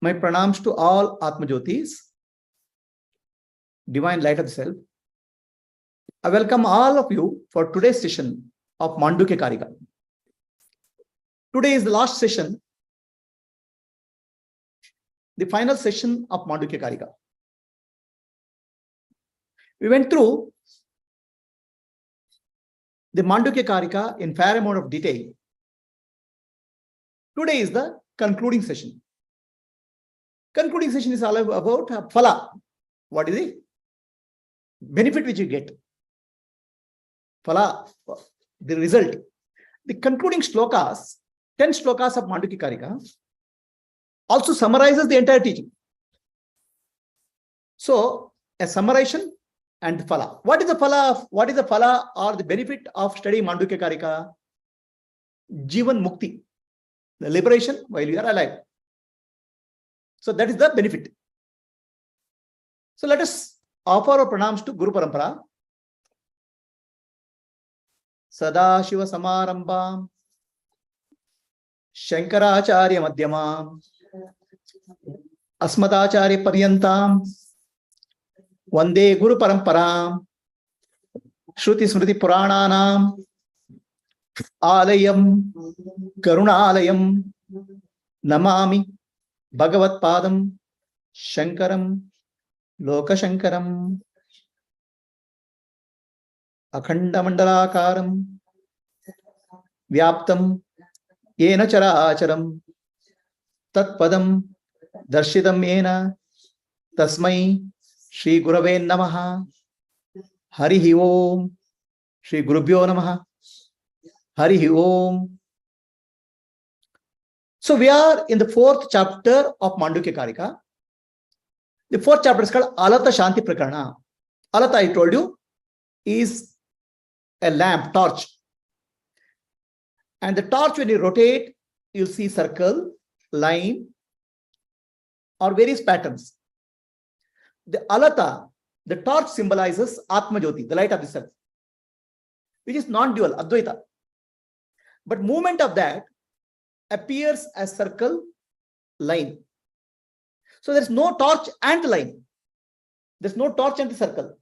My pranams to all Atma Jyotis, divine light of the self. I welcome all of you for today's session of Mandukya Karika. Today is the last session, the final session of Mandukya Karika. We went through the Mandukya Karika in fair amount of detail. Today is the concluding session. Concluding session is all about phala. What is the benefit which you get? Phala, the result. The concluding shlokas, 10 shlokas of Mandukya Karika, also summarizes the entire teaching. So, a summarization and phala. What is the phala? What is the phala or the benefit of studying Mandukya Karika? Jivan Mukti, the liberation while you are alive. So that is the benefit. So let us offer our pranams to Guru Parampara. Sada Shiva Samarambam Shankaracharya Madhyamam Asmadacharya Paryantam Vande Guru Paramparam Shruti Smriti Purananam Alayam Karunalayam Namami Bhagavat Padam Shankaram Lokashankaram Akhanda Mandalakaram Vyaptam Yena Chara Acharam Tat Padam Darshitam Yena Tasmai Shri Gurave Namaha Harihi Om Shri Gurubhyo Namaha Harihi Om. So we are in the 4th chapter of Mandukya Karika. The 4th chapter is called Alata Shanti Prakarana. Alata, I told you, is a lamp, torch. And the torch, when you rotate, you'll see circle, line, or various patterns. The Alata, the torch symbolizes Atma Jyoti, the light of the self, which is non-dual, Advaita. But movement of that appears as circle, line. So there's no torch and line. There's no torch and the circle.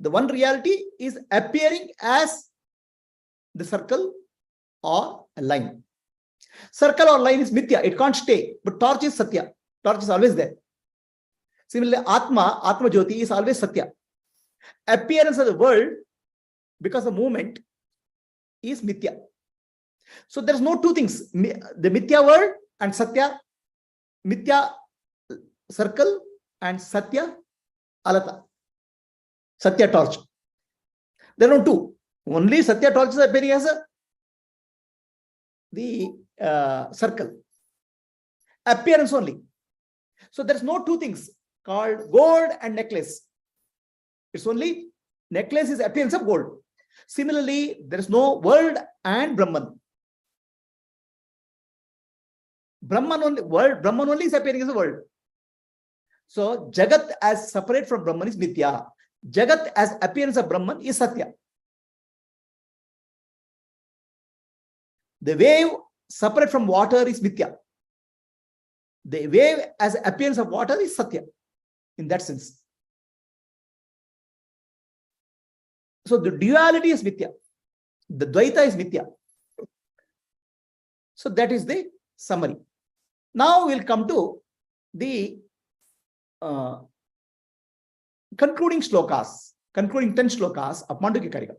The one reality is appearing as the circle or a line. Circle or line is mithya, it can't stay, but torch is satya. Torch is always there. Similarly, Atma Jyoti is always satya. Appearance of the world, because of movement, is mithya. So there's no two things, the mithya world and satya, mithya circle and satya alata, satya torch. There are no two. Only satya torch is appearing as the circle. Appearance only. So there's no two things called gold and necklace. It's only necklace is appearance of gold. Similarly, there is no world and Brahman. Brahman only is appearing as a world. So Jagat as separate from Brahman is mithya. Jagat as appearance of Brahman is satya. The wave separate from water is mithya. The wave as appearance of water is satya. In that sense. So the duality is mithya. The Dvaita is mithya. So that is the summary. Now we'll come to the concluding shlokas, concluding 10 shlokas of Mandukya Karika.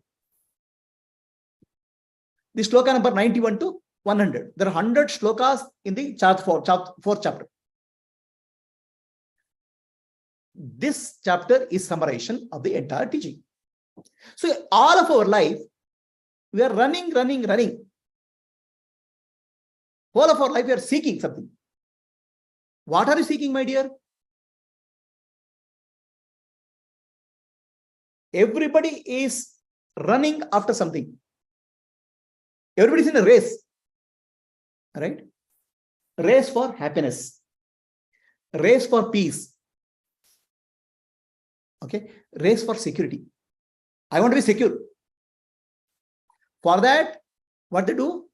The shloka number 91 to 100. There are 100 shlokas in the fourth chapter. This chapter is summarization of the entire teaching. So all of our life, we are running. Whole of our life, we are seeking something. What are you seeking, my dear? Everybody is running after something. Everybody is in a race. Right? Race for happiness. Race for peace. Okay? Race for security. I want to be secure. For that, what they do?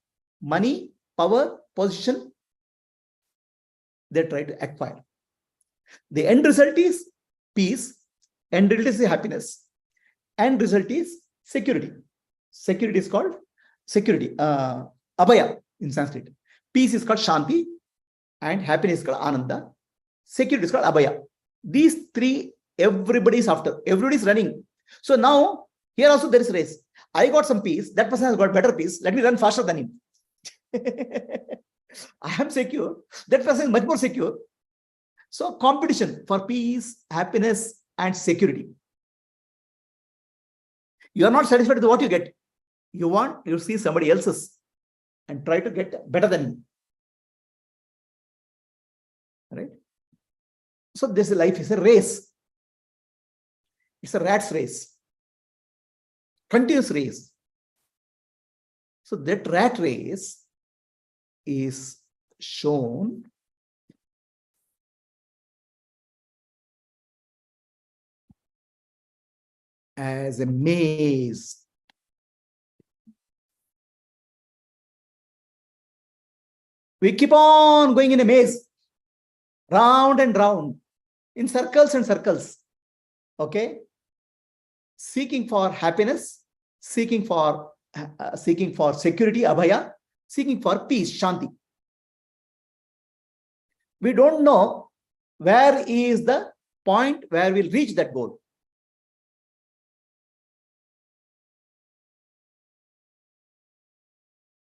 Money, power, position, they try to acquire. The end result is peace, end result is happiness, end result is security. Security is called security, abhaya in Sanskrit. Peace is called shanti, and happiness is called ananda. Security is called abhaya. These three, everybody is after, everybody is running. So now, here also there is race. I got some peace, that person has got better peace, let me run faster than him. I am secure, that person is much more secure. So competition for peace, happiness, and security. You are not satisfied with what you get. You see somebody else's and try to get better than him. Right? So this life is a race. It's a rat's race. Continuous race. So that rat race is shown as a maze. We keep on going in a maze, round and round, in circles and circles. Okay? Seeking for happiness, seeking for security, abhaya, seeking for peace, shanti. We don't know where is the point where we'll reach that goal.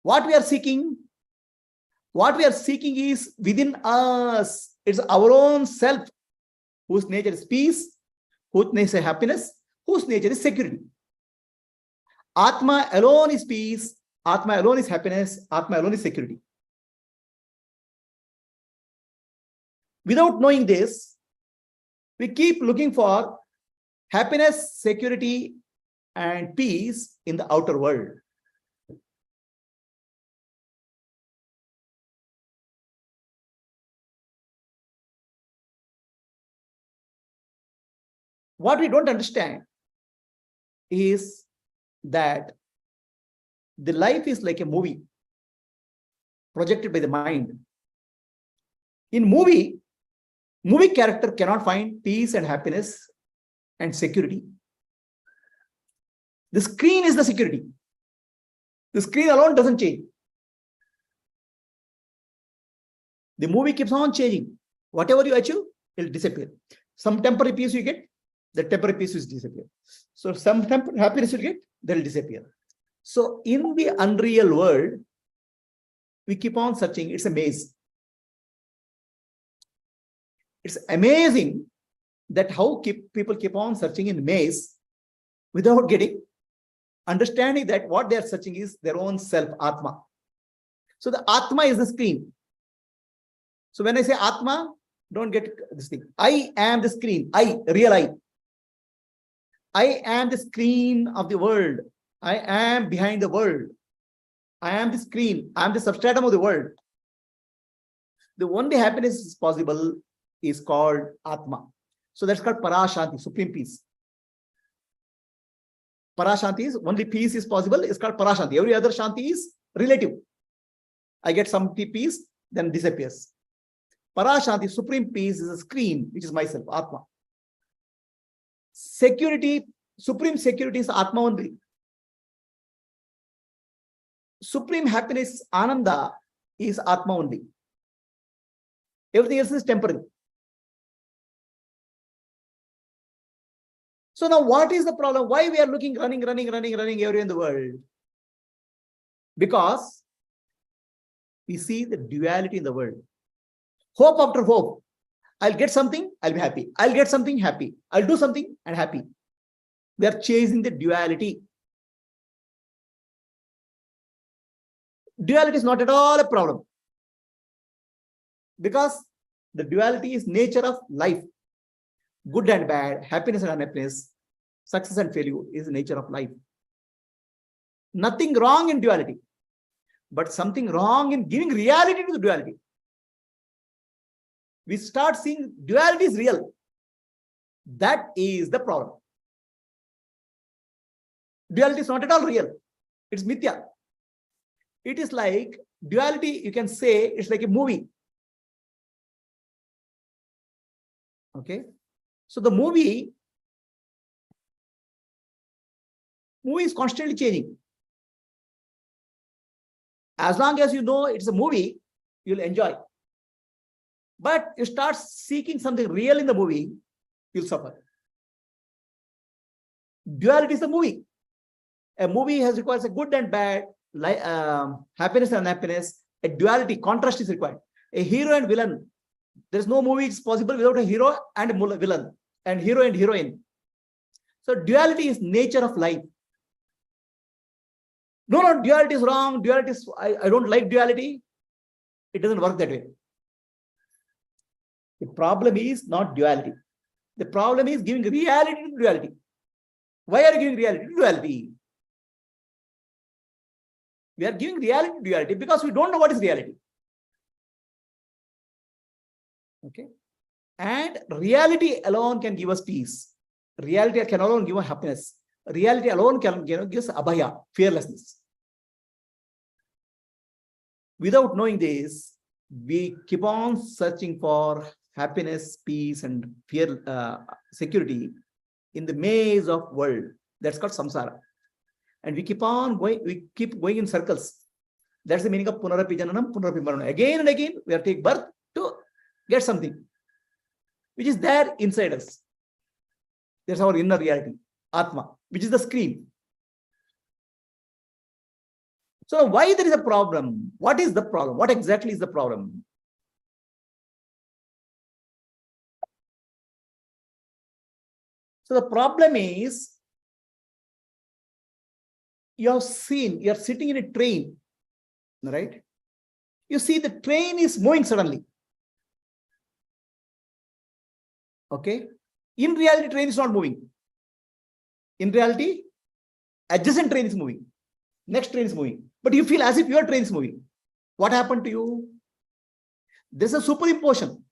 What we are seeking is within us. It's our own self, whose nature is peace, whose nature is happiness, whose nature is security. Atma alone is peace, Atma alone is happiness, Atma alone is security. Without knowing this, we keep looking for happiness, security, and peace in the outer world. What we don't understand is that the life is like a movie projected by the mind. In movie character cannot find peace and happiness and security. The screen is the security. The screen alone doesn't change. The movie keeps on changing. Whatever you achieve, it will disappear. Some temporary peace you get, the temporary peace will disappear. So some temporary happiness you get, that will disappear. So in the unreal world, we keep on searching. It's a maze. It's amazing that how people keep on searching in the maze without understanding that what they are searching is their own self, Atma. So the Atma is the screen. So when I say Atma, don't get this thing. I am the screen. Real I. I am the screen of the world. I am behind the world. I am the screen. I am the substratum of the world. The only happiness is possible is called Atma. So that's called Parashanti, supreme peace. Parashanti is only peace is possible, is called Parashanti. Every other Shanti is relative. I get some peace, then disappears. Parashanti, supreme peace, is a screen, which is myself, Atma. Security, supreme security is Atma only. Supreme happiness, Ananda, is Atma only. Everything else is temporary. So now what is the problem? Why we are running everywhere in the world? Because we see the duality in the world. Hope after hope. I'll get something, I'll be happy. I'll get something, happy. I'll do something and happy. We are chasing the duality. Duality is not at all a problem. Because the duality is nature of life. Good and bad, happiness and unhappiness, success and failure is the nature of life. Nothing wrong in duality, but something wrong in giving reality to the duality. We start seeing duality is real. That is the problem. Duality is not at all real. It's mithya. It is like duality, you can say it's like a movie. Okay. So the movie is constantly changing. As long as you know it's a movie, you'll enjoy. But you start seeking something real in the movie, you'll suffer. Duality is the movie. A movie requires a good and bad, happiness and unhappiness. A duality, contrast is required. A hero and villain. There is no movie is possible without a hero and a villain, and hero and heroine. So duality is nature of life. No, duality is wrong. Duality is, I don't like duality. It doesn't work that way. The problem is not duality. The problem is giving reality to duality. Why are you giving reality to duality? We are giving reality to duality because we don't know what is reality. Okay. And reality alone can give us peace. Reality can alone give us happiness. Reality alone can give us abhaya, fearlessness. Without knowing this, we keep on searching for happiness, peace, and fear, security in the maze of world. That's called samsara. And we keep on going, we keep going in circles. That's the meaning of punarapi jananam, punarapi maranam. Again and again, we are taking birth to get something which is there inside us. That's our inner reality, Atma, which is the screen. So why there is a problem? What is the problem? What exactly is the problem? So the problem is, you have seen, you are sitting in a train, right? You see the train is moving suddenly. Okay. In reality, train is not moving. In reality, adjacent train is moving. Next train is moving. But you feel as if your train is moving. What happened to you? There's a superimposition.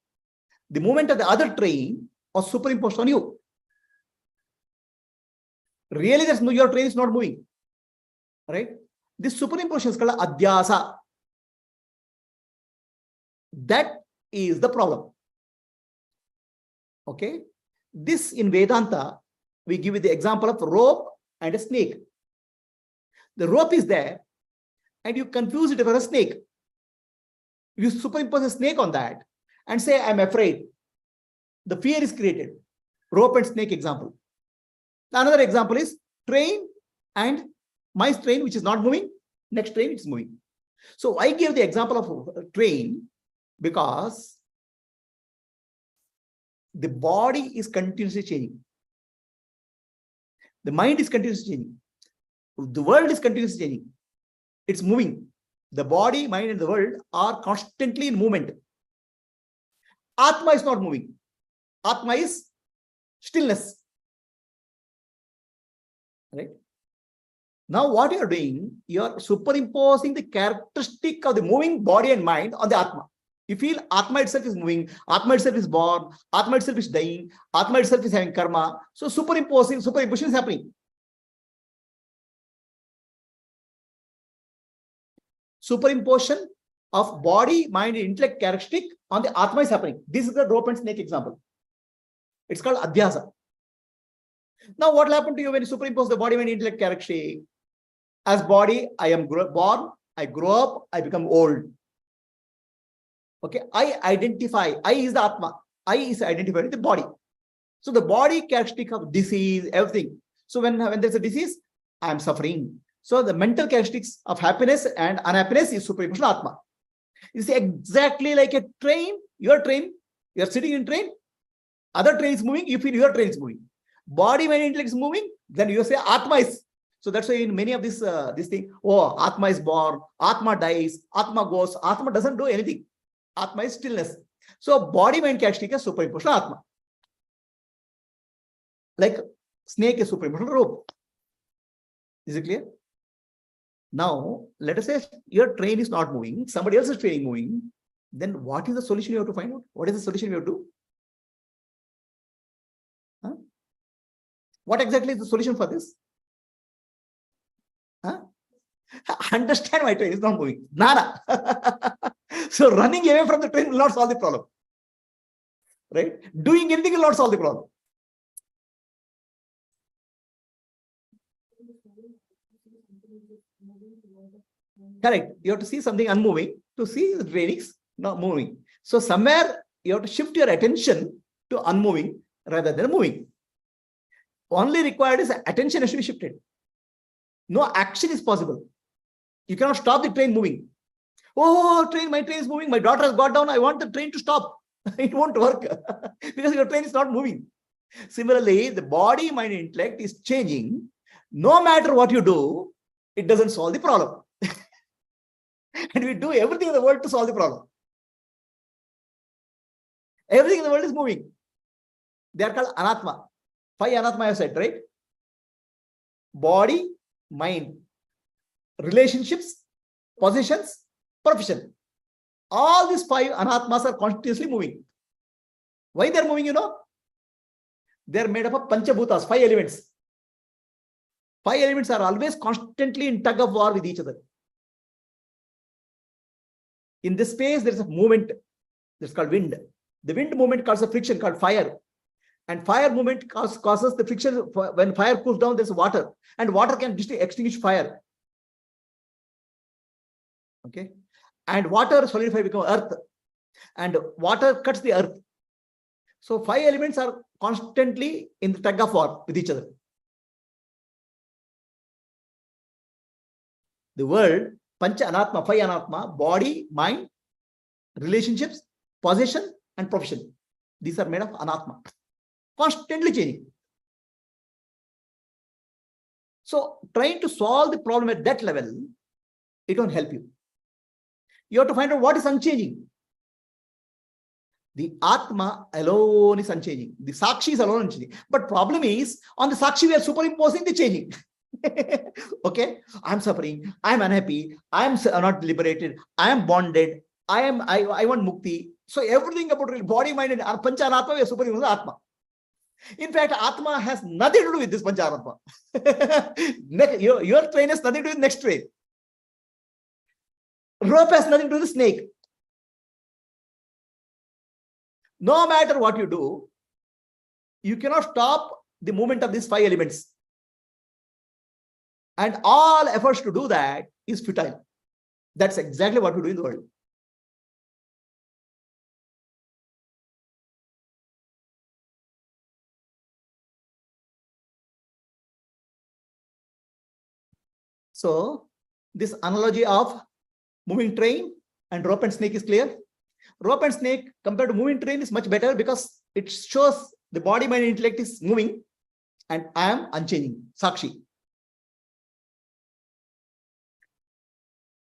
The movement of the other train was superimposed on you. Really, your train is not moving. Right? This superimposition is called adhyasa. That is the problem. Okay. This in Vedanta, we give you the example of rope and a snake. The rope is there and you confuse it for a snake. You superimpose a snake on that and say, I'm afraid. The fear is created. Rope and snake example. Another example is train and my train, which is not moving. Next train, it's moving. So I give the example of a train because the body is continuously changing. The mind is continuously changing. The world is continuously changing. It's moving. The body, mind, and the world are constantly in movement. Atma is not moving. Atma is stillness. Right? Now what you are doing, you are superimposing the characteristic of the moving body and mind on the Atma. You feel Atma itself is moving, Atma itself is born, Atma itself is dying, Atma itself is having karma. So superimposition is happening. Superimposition of body, mind, and intellect characteristic on the Atma is happening. This is the rope and snake example. It's called adhyasa. Now what will happen to you when you superimpose the body, mind, intellect characteristic? As body, I am born, I grow up, I become old. Okay, I identify, I is the Atma, I is identified with the body. So the body characteristic of disease, everything. So when there's a disease, I am suffering. So the mental characteristics of happiness and unhappiness is superimposition Atma. You see, exactly like a train, your train, you are sitting in train, other train is moving, you feel your train is moving. Body, mind, intellect is moving, then you say Atma is. So that's why in many of this thing, oh, Atma is born, Atma dies, Atma goes, Atma doesn't do anything. Atma is stillness. So body, mind characteristic is superimposition Atma. Like snake is superimposition rope. Is it clear? Now, let us say your train is not moving, somebody else's train is moving. Then what is the solution you have to find out? What is the solution you have to do? Huh? What exactly is the solution for this? Huh? Understand my train is not moving. Nada. So running away from the train will not solve the problem. right? Doing anything will not solve the problem. Correct. You have to see something unmoving to see the trainings not moving. So somewhere you have to shift your attention to unmoving rather than moving. Only required is attention has to be shifted. No action is possible. You cannot stop the train moving. Oh, my train is moving. My daughter has got down. I want the train to stop. It won't work because your train is not moving. Similarly, the body, mind, and intellect is changing. No matter what you do, it doesn't solve the problem. And we do everything in the world to solve the problem. Everything in the world is moving. They are called anatma. 5 anatma I have said, right? Body, mind, relationships, possessions, profession. All these 5 anatmas are continuously moving. Why they are moving, you know? They are made up of panchabhutas, 5 elements. 5 elements are always constantly in tug of war with each other. In this space, there is a movement that's called wind. The wind movement causes a friction called fire. And fire movement causes the friction. When fire cools down, there's water. And water can extinguish fire. Okay. And water solidifies, become earth. And water cuts the earth. So 5 elements are constantly in the tug of war with each other. The world, pancha anatma, 5 anatma, body, mind, relationships, possession, and profession. These are made of anatma. Constantly changing. So trying to solve the problem at that level, it won't help you. You have to find out what is unchanging. The Atma alone is unchanging. The Sakshi is alone unchanging. But problem is, on the Sakshi, we are superimposing the changing. Okay, I'm suffering, I'm unhappy, I'm not liberated, I am bonded, I want mukti. So everything about body, mind, and pancha anatma, we are superimposing Atma. In fact, Atma has nothing to do with this pancha anatma. Your train has nothing to do with next train. Rope has nothing to do with the snake. No matter what you do, you cannot stop the movement of these 5 elements. And all efforts to do that is futile. That's exactly what we do in the world. So this analogy of moving train and rope and snake is clear. Rope and snake compared to moving train is much better because it shows the body, mind, and intellect is moving and I am unchanging, Sakshi.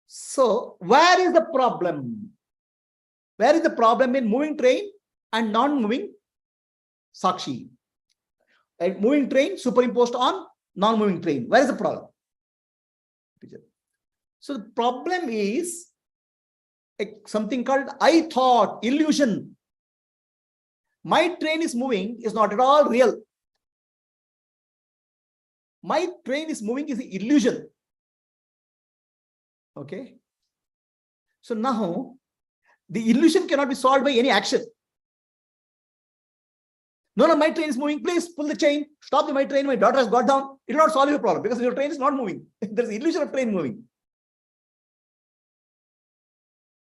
So where is the problem? Where is the problem in moving train and non-moving Sakshi? A moving train superimposed on non-moving train. Where is the problem? So the problem is something called I thought, illusion. My train is moving is not at all real. My train is moving is an illusion. Okay. So now the illusion cannot be solved by any action. No, my train is moving. Please pull the chain. Stop my train. My daughter has got down. It will not solve your problem because your train is not moving. There is illusion of train moving.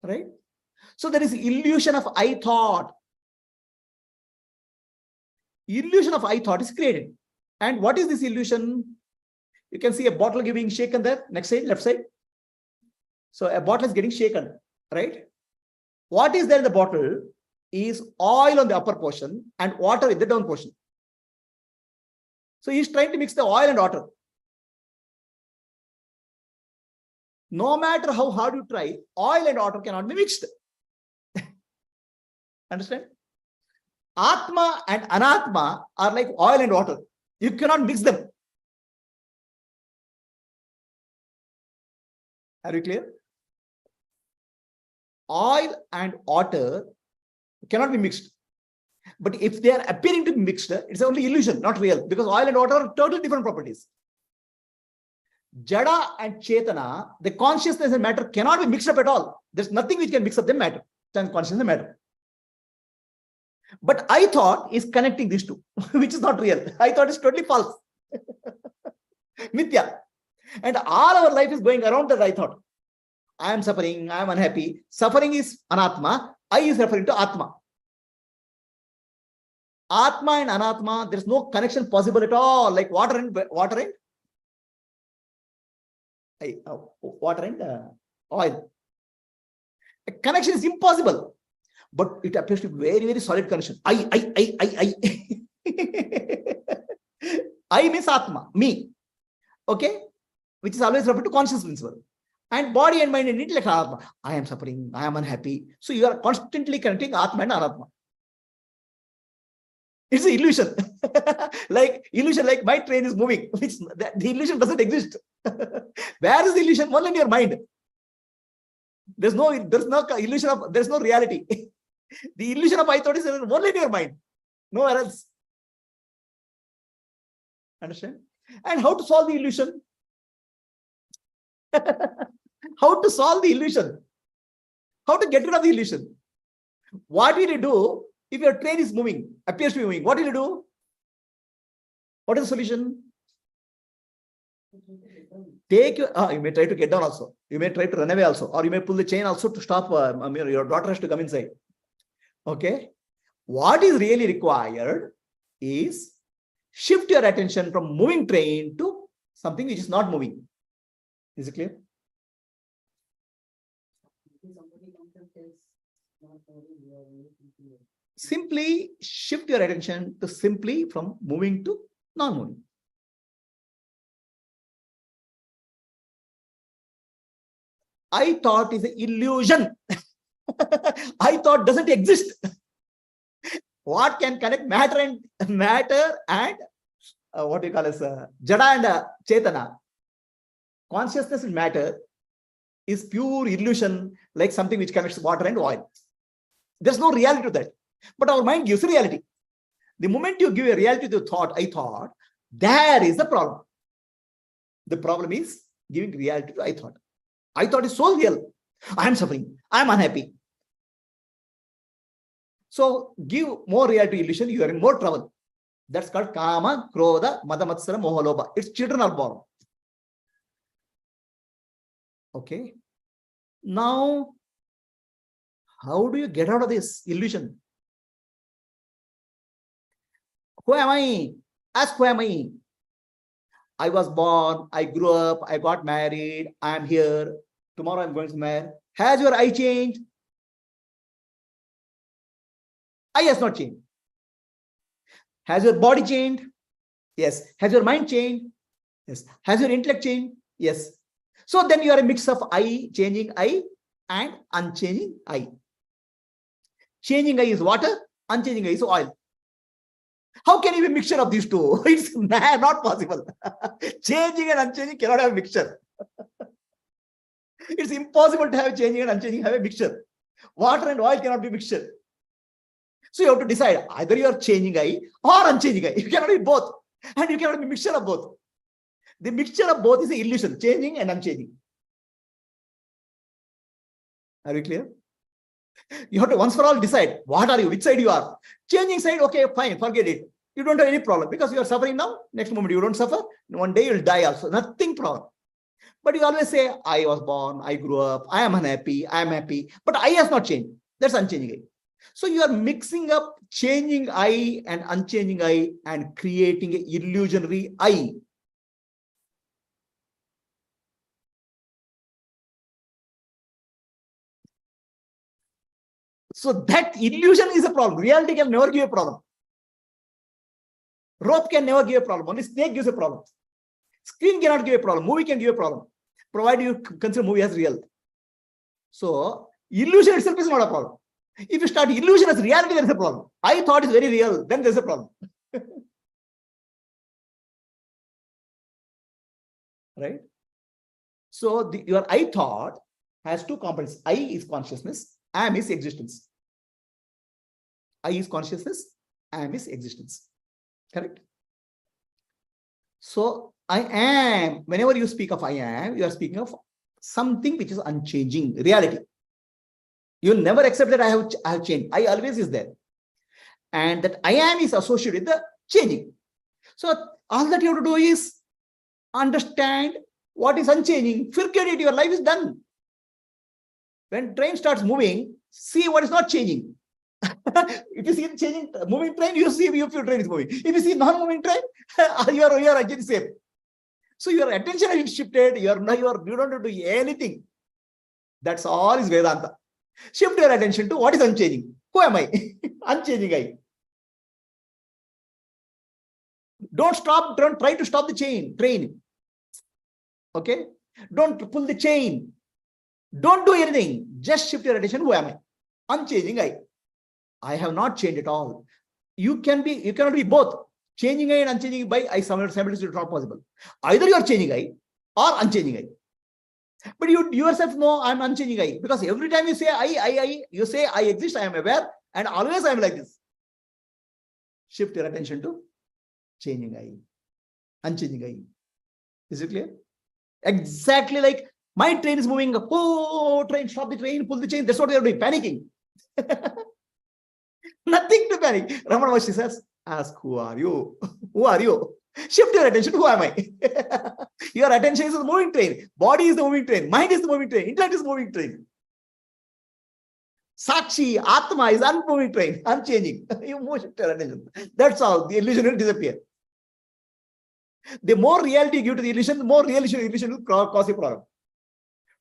Right? So there is illusion of I thought. Illusion of I thought is created. And what is this illusion? You can see a bottle being shaken there. Next side, left side. So a bottle is getting shaken, right? What is there in the bottle is oil on the upper portion and water in the down portion. So he's trying to mix the oil and water. No matter how hard you try, oil and water cannot be mixed. Understand? Atma and Anatma are like oil and water. You cannot mix them. Are you clear? Oil and water cannot be mixed. But if they are appearing to be mixed, it's only illusion, not real, because oil and water are totally different properties. Jada and Chetana, the consciousness and matter cannot be mixed up at all. There's nothing which can mix up the matter, consciousness and matter. But I thought is connecting these two, which is not real. I thought is totally false. Mithya. And all our life is going around that I thought. I am suffering, I am unhappy. Suffering is anatma. I is referring to Atma. Atma and Anatma, there is no connection possible at all. Like water and oil. A connection is impossible. But it appears to be very, very solid connection. I. I means Atma, me. Okay? Which is always referred to conscious principle. And body and mind and intellect are Atma. I am suffering, I am unhappy. So you are constantly connecting Atma and Anatma. It's an illusion. like my train is moving. Which the illusion doesn't exist. Where is the illusion? Only in your mind. There's no illusion of, there's no reality. The illusion of I thought is only in your mind. Nowhere else. Understand? And how to solve the illusion? How to solve the illusion? How to get rid of the illusion? What will you do if your train is moving, appears to be moving? What will you do? What is the solution? Take your, you may try to get down also. You may try to run away also. Or you may pull the chain also to stop, your daughter has to come inside. Okay. What is really required is shift your attention from moving train to something which is not moving. Is it clear? Simply shift your attention to simply from moving to non-moving. I thought is an illusion. I thought doesn't exist. What can connect matter and what do you call as Jada and Chetana? Consciousness and matter is pure illusion, like something which connects water and oil. There's no reality to that. But our mind gives a reality. The moment you give a reality to the thought, I thought, there is the problem. The problem is giving reality to I thought. I thought is so real. I am suffering. I am unhappy. So give more reality to illusion, you are in more trouble. That's called Kama, Krodha, Mada, Matsara, Moha, Lobha. Its children are born. Okay. Now, how do you get out of this illusion? Who am I? Ask who am I? I was born, I grew up, I got married, I am here. Tomorrow I'm going to marry. Has your I changed? I has not changed. Has your body changed? Yes. Has your mind changed? Yes. Has your intellect changed? Yes. So then you are a mix of I, changing I, and unchanging I. Changing I is water, unchanging I is oil. How can you be a mixture of these two? It's not possible. Changing and unchanging cannot have a mixture. It's impossible to have changing and unchanging have a mixture. Water and oil cannot be mixture. So you have to decide either you are changing I or unchanging I. You cannot be both. And you cannot be mixture of both. The mixture of both is an illusion, changing and unchanging. Are we clear? You have to once for all decide what are you, which side you are. Changing side, okay, fine, forget it. You don't have any problem because you are suffering now. Next moment you don't suffer. One day you'll die also. Nothing problem. But you always say, I was born, I grew up, I am unhappy, I am happy. But I has not changed. That's unchanging I. So you are mixing up changing I and unchanging I and creating an illusionary I. So that illusion is a problem. Reality can never give a problem. Rope can never give a problem. Only snake gives a problem. Screen cannot give a problem. Movie can give a problem, provided you consider movie as real. So illusion itself is not a problem. If you start illusion as reality, there is a problem. I thought is very real, then there's a problem. Right? So your I thought has two components. I is consciousness, am is existence. I is consciousness, am is existence. Correct? So I am, whenever you speak of I am, you are speaking of something which is unchanging, reality. You'll never accept that I have changed. I always is there. And that I am is associated with the changing. So all that you have to do is understand what is unchanging. Forget it, your life is done. When train starts moving, see what is not changing. If you see the changing moving train, you see if your train is moving. If you see non-moving train, you are again safe. So your attention is shifted. You don't have to do anything. That's all is Vedanta. Shift your attention to what is unchanging. Who am I? Unchanging I. Don't try to stop the train. Okay? Don't pull the chain. Don't do anything. Just shift your attention. Who am I? Unchanging I. I have not changed at all. You cannot be both. Changing I and unchanging by I simultaneously is not possible. Either you are changing I or unchanging I. But you yourself know I'm unchanging I. Because every time you say I, you say I exist, I am aware, and always I am like this. Shift your attention to changing I, unchanging I. Is it clear? Exactly like my train is moving. Oh, train, stop the train, pull the chain. That's what they are doing, panicking. Nothing to panic. Ramana Maharshi says, ask who are you? Who are you? Shift your attention. Who am I? Your attention is the moving train. Body is the moving train. Mind is the moving train. Intellect is the moving train. Sakshi, Atma is unmoving train, unchanging. You shift your attention. That's all. The illusion will disappear. The more reality you give to the illusion, the more illusion will cause a problem.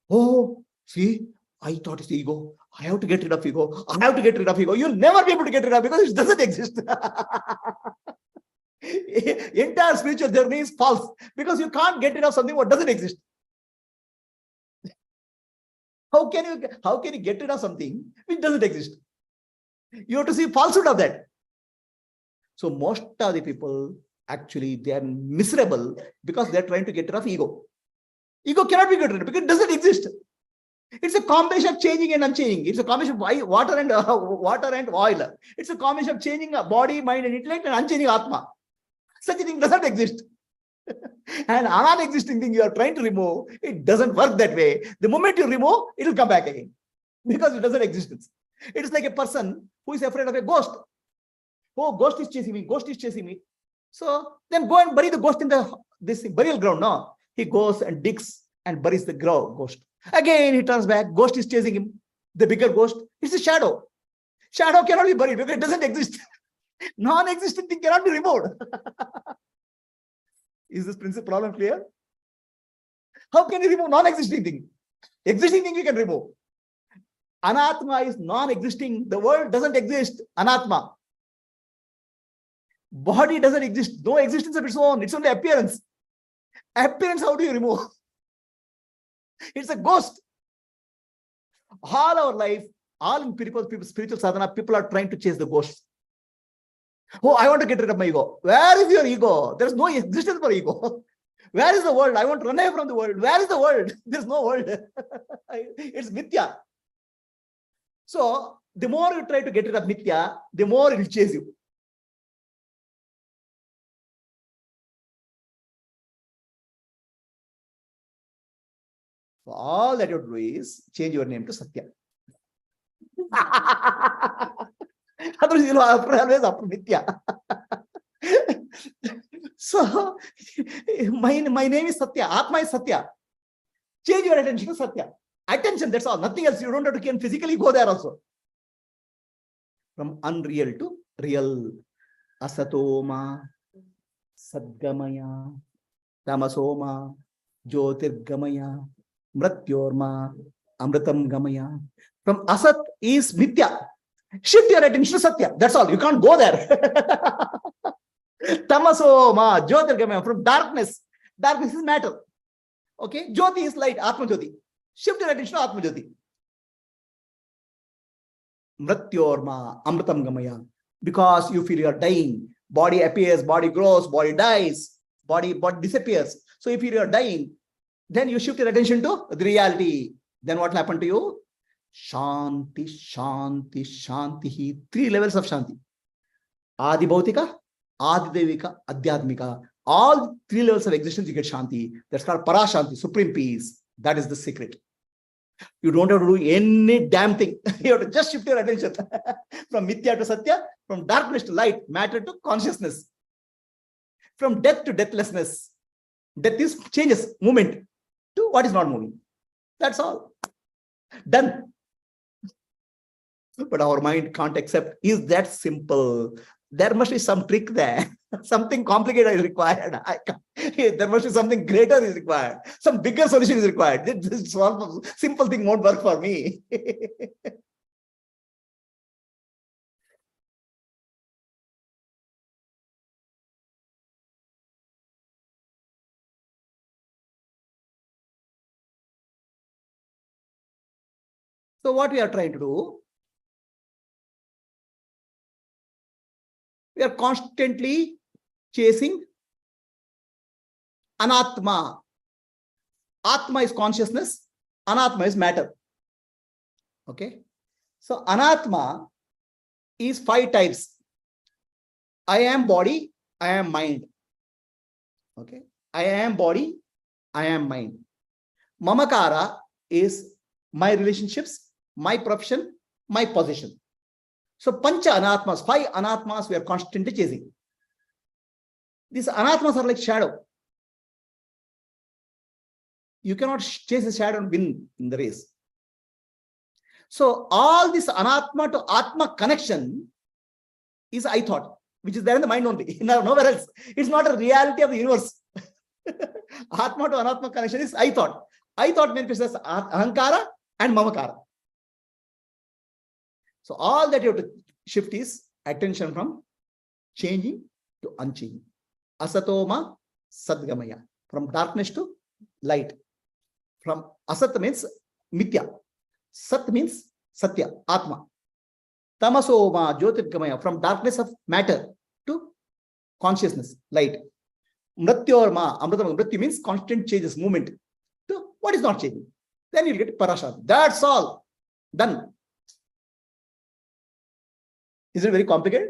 Oh, see, I thought it's the ego. I have to get rid of ego. I have to get rid of ego. You'll never be able to get rid of it because it doesn't exist. Entire spiritual journey is false because you can't get rid of something what doesn't exist. How can you get rid of something which doesn't exist? You have to see falsehood of that. So most of the people actually they are miserable because they are trying to get rid of ego. Ego cannot be get rid of because it doesn't exist. It's a combination of changing and unchanging. It's a combination of water and oil. It's a combination of changing body, mind, and intellect and unchanging Atma. Such a thing doesn't exist. And a non-existing thing you are trying to remove, it doesn't work that way. The moment you remove, it will come back again because it doesn't exist. It is like a person who is afraid of a ghost. Oh, ghost is chasing me. Ghost is chasing me. So then go and bury the ghost in this burial ground. No, he goes and digs and buries the ghost. Again, he turns back. Ghost is chasing him. The bigger ghost. It's a shadow. Shadow cannot be buried because it doesn't exist. Non-existent thing cannot be removed. Is this principle problem clear? How can you remove non-existing thing? Existing thing you can remove. Anatma is non-existing. The world doesn't exist. Anatma. Body doesn't exist. No existence of its own. It's only appearance. Appearance, how do you remove? It's a ghost. All our life, all in people, spiritual sadhana, people are trying to chase the ghosts. Oh, I want to get rid of my ego. Where is your ego? There is no existence for ego. Where is the world? I want to run away from the world. Where is the world? There is no world. It's mithya. So, the more you try to get rid of mithya, the more it will chase you. So all that you do is change your name to Satya. Otherwise, you will always after Mithya. So, my name is Satya. Atma is Satya. Change your attention to Satya. Attention, that's all. Nothing else. You don't have to physically go there also. From unreal to real. Asatoma, Sadgamaya, Tamasoma, Jyotirgamaya, Mratyorma, Amritam Gamaya. From Asat is Mithya. Shift your attention to Satya. That's all. You can't go there. Tamasoma, Jyotirgamaya. From darkness. Darkness is matter. Okay. Jyoti is light. Atma Jyoti. Shift your attention to Atma Jyoti. Mratyorma, Amritam Gamaya. Because you feel you are dying. Body appears, body grows, body dies, body disappears. So if you are dying, then you shift your attention to the reality. Then what will happen to you? Shanti, Shanti, Shanti. 3 levels of Shanti. Adi Bhautika, Adi Devika, Adhyatmika. All 3 levels of existence you get Shanti. That's called Parashanti, supreme peace. That is the secret. You don't have to do any damn thing. You have to just shift your attention from Mithya to Satya, From darkness to light, matter to consciousness. From death to deathlessness. Death is changes, movement to what is not moving. That's all. Done. But our mind can't accept. Is that simple? There must be some trick there. Something complicated is required. There must be something greater is required. Some bigger solution is required. This simple thing won't work for me. So what we are trying to do, we are constantly chasing anatma. Atma is consciousness, anatma is matter. Okay. So anatma is 5 types. I am body, I am mind. Okay. I am body, I am mind. Mamakara is my relationships, my profession, my position. So pancha anatmas, 5 anatmas we are constantly chasing. These anatmas are like shadow. You cannot chase a shadow and win in the race. So all this anatma to atma connection is I thought, which is there in the mind only, nowhere else. It's not a reality of the universe. Atma to anatma connection is I thought. I thought manifests as ahankara and mamakara. So all that you have to shift is attention from changing to unchanging. Asatoma sadgamaya. From darkness to light. From asat means mithya. Sat means satya, atma. Tamasoma jyotirgamaya. From darkness of matter to consciousness, light. Mrityorma, amritama. Mrityu means constant changes, movement. To what is not changing. Then you'll get parashad. That's all. Done. Is it very complicated?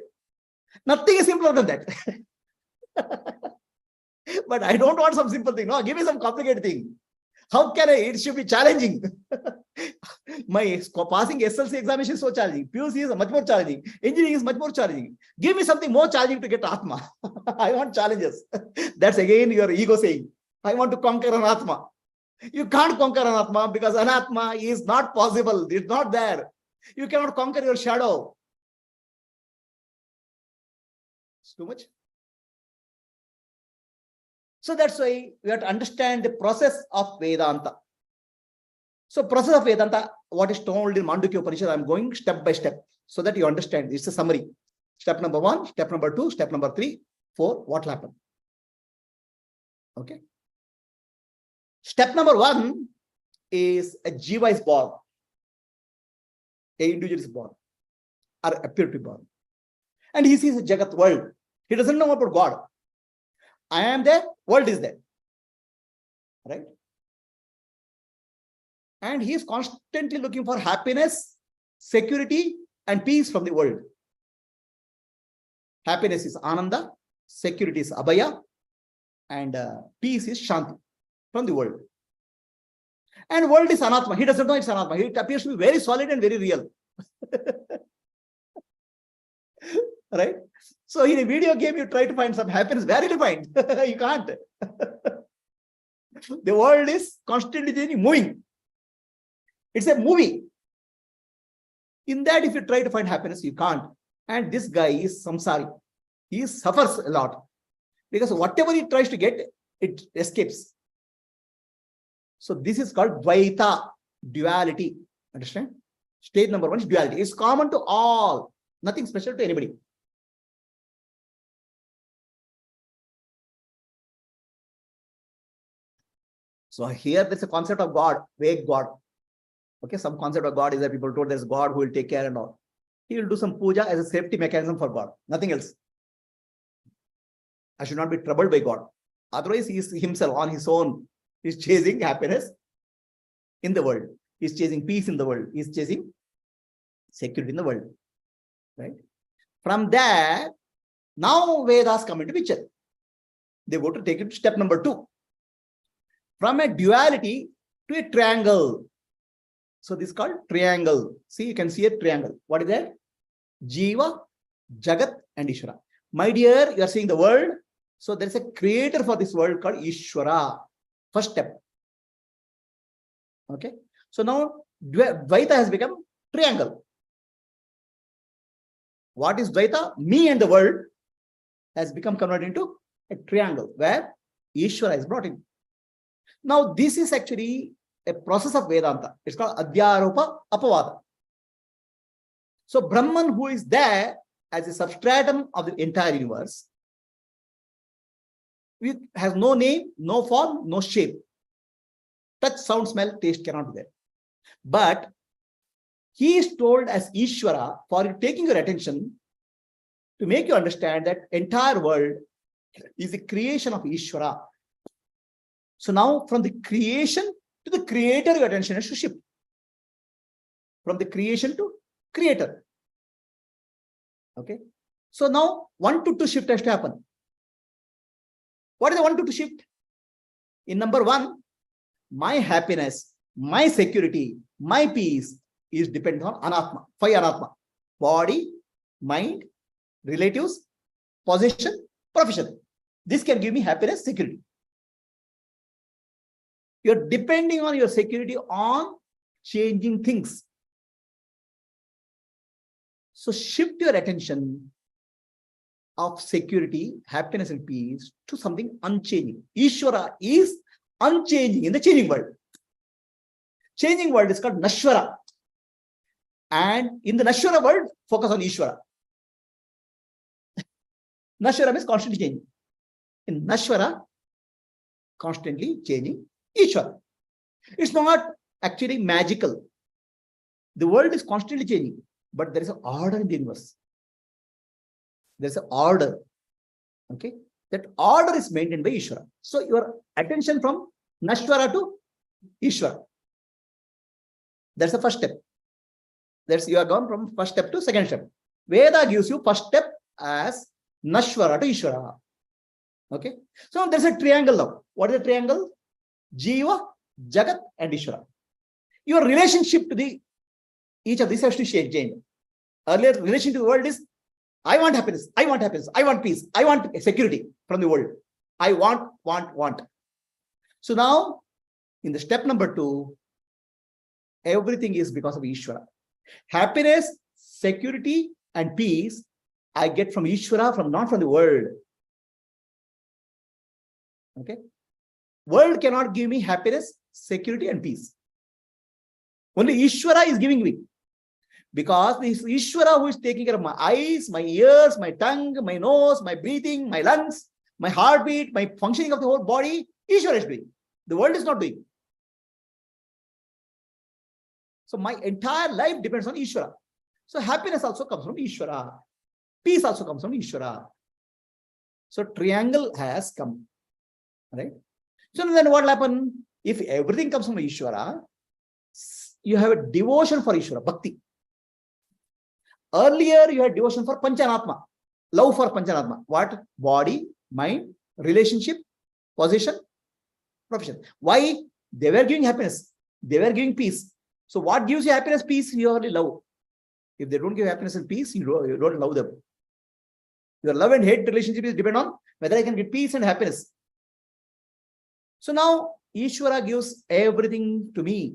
Nothing is simpler than that. But I don't want some simple thing. No, give me some complicated thing. How can I? It should be challenging. My passing SLC examination is so challenging. PUC is much more challenging. Engineering is much more challenging. Give me something more challenging to get Atma. I want challenges. That's again your ego saying, I want to conquer an Atma. You can't conquer an Atma because an Atma is not possible. It's not there. You cannot conquer your shadow. It's too much. So that's why we have to understand the process of Vedanta. So process of Vedanta, what is told in Mandukya Upanishad, I'm going step by step so that you understand. It's a summary. Step number 1, step number 2, step number 3, 4, what will happen. Okay. Step number 1 is a jiva is born. A individual is born or appear to be born. And he sees a Jagat world. He doesn't know about God. I am there, world is there. Right? And he is constantly looking for happiness, security, and peace from the world. Happiness is Ananda, security is Abhaya, and peace is Shanti from the world. And world is Anatma. He doesn't know it's Anatma. It appears to be very solid and very real. Right? So in a video game, you try to find some happiness. Where did you find? You can't. The world is constantly changing, moving. It's a movie. In that, if you try to find happiness, you can't. And this guy is samsari. He suffers a lot. Because whatever he tries to get, it escapes. So this is called Advaita, duality. Understand? Stage number 1 is duality. It's common to all. Nothing special to anybody. So here there's a concept of God, vague God. Okay, some concept of God is that people told there's God who will take care and all. He will do some puja as a safety mechanism for God, nothing else. I should not be troubled by God. Otherwise, he is himself on his own. He's chasing happiness in the world. He's chasing peace in the world. He's chasing security in the world. Right? From there, now Vedas come into picture. They go to take it to step number 2. From a duality to a triangle. So this is called triangle. See, you can see a triangle. What is that? Jiva, Jagat and Ishvara. My dear, you are seeing the world. So there is a creator for this world called Ishvara. First step. Okay. So now Dvaita has become triangle. What is Dvaita? Me and the world has become converted into a triangle where Ishvara is brought in. Now this is actually a process of Vedanta. It's called Adhyaropa Apavada. So Brahman, who is there as a substratum of the entire universe, has no name, no form, no shape. Touch, sound, smell, taste cannot be there. But he is told as Ishvara for taking your attention to make you understand that entire world is the creation of Ishvara. So now from the creation to the creator, your attention has to shift. From the creation to creator. Okay. So now 1 to 2 shift has to happen. What is the 1 to 2 shift? In number 1, my happiness, my security, my peace is dependent on Anatma, 5 Anatma. Body, mind, relatives, possession, profession. This can give me happiness, security. You're depending on your security on changing things. So shift your attention of security, happiness and peace to something unchanging. Ishvara is unchanging in the changing world. Changing world is called Nashvara. And in the Nashvara world, focus on Ishvara. Nashvara means constantly changing. In Nashvara, constantly changing Ishvara. It's not actually magical. The world is constantly changing, but there is an order in the universe. There's an order. Okay. That order is maintained by Ishvara. So your attention from Nashvara to Ishvara. That's the first step. That's you are gone from first step to second step. Veda gives you first step as Nashvara to Ishvara. Okay. So there's a triangle now. What is the triangle? Jiva, Jagat, and Ishvara. Your relationship to each of these has to change. Earlier, relation to the world is I want happiness, I want happiness, I want peace, I want security from the world. I want. So now, in the step number 2, everything is because of Ishvara. Happiness, security, and peace I get from Ishvara, not from the world. Okay. World cannot give me happiness, security, and peace. Only Ishvara is giving me. Because this Ishvara who is taking care of my eyes, my ears, my tongue, my nose, my breathing, my lungs, my heartbeat, my functioning of the whole body, Ishvara is doing. The world is not doing. So my entire life depends on Ishvara. So happiness also comes from Ishvara. Peace also comes from Ishvara. So triangle has come. Right? So then what will happen? If everything comes from Ishvara, you have a devotion for Ishvara, bhakti. Earlier, you had devotion for Panchanatma, love for Panchanatma. What? Body, mind, relationship, possession, profession. Why? They were giving happiness. They were giving peace. So what gives you happiness, peace? You only love. If they don't give happiness and peace, you don't love them. Your love and hate relationship is depend on whether I can get peace and happiness. So now, Ishvara gives everything to me,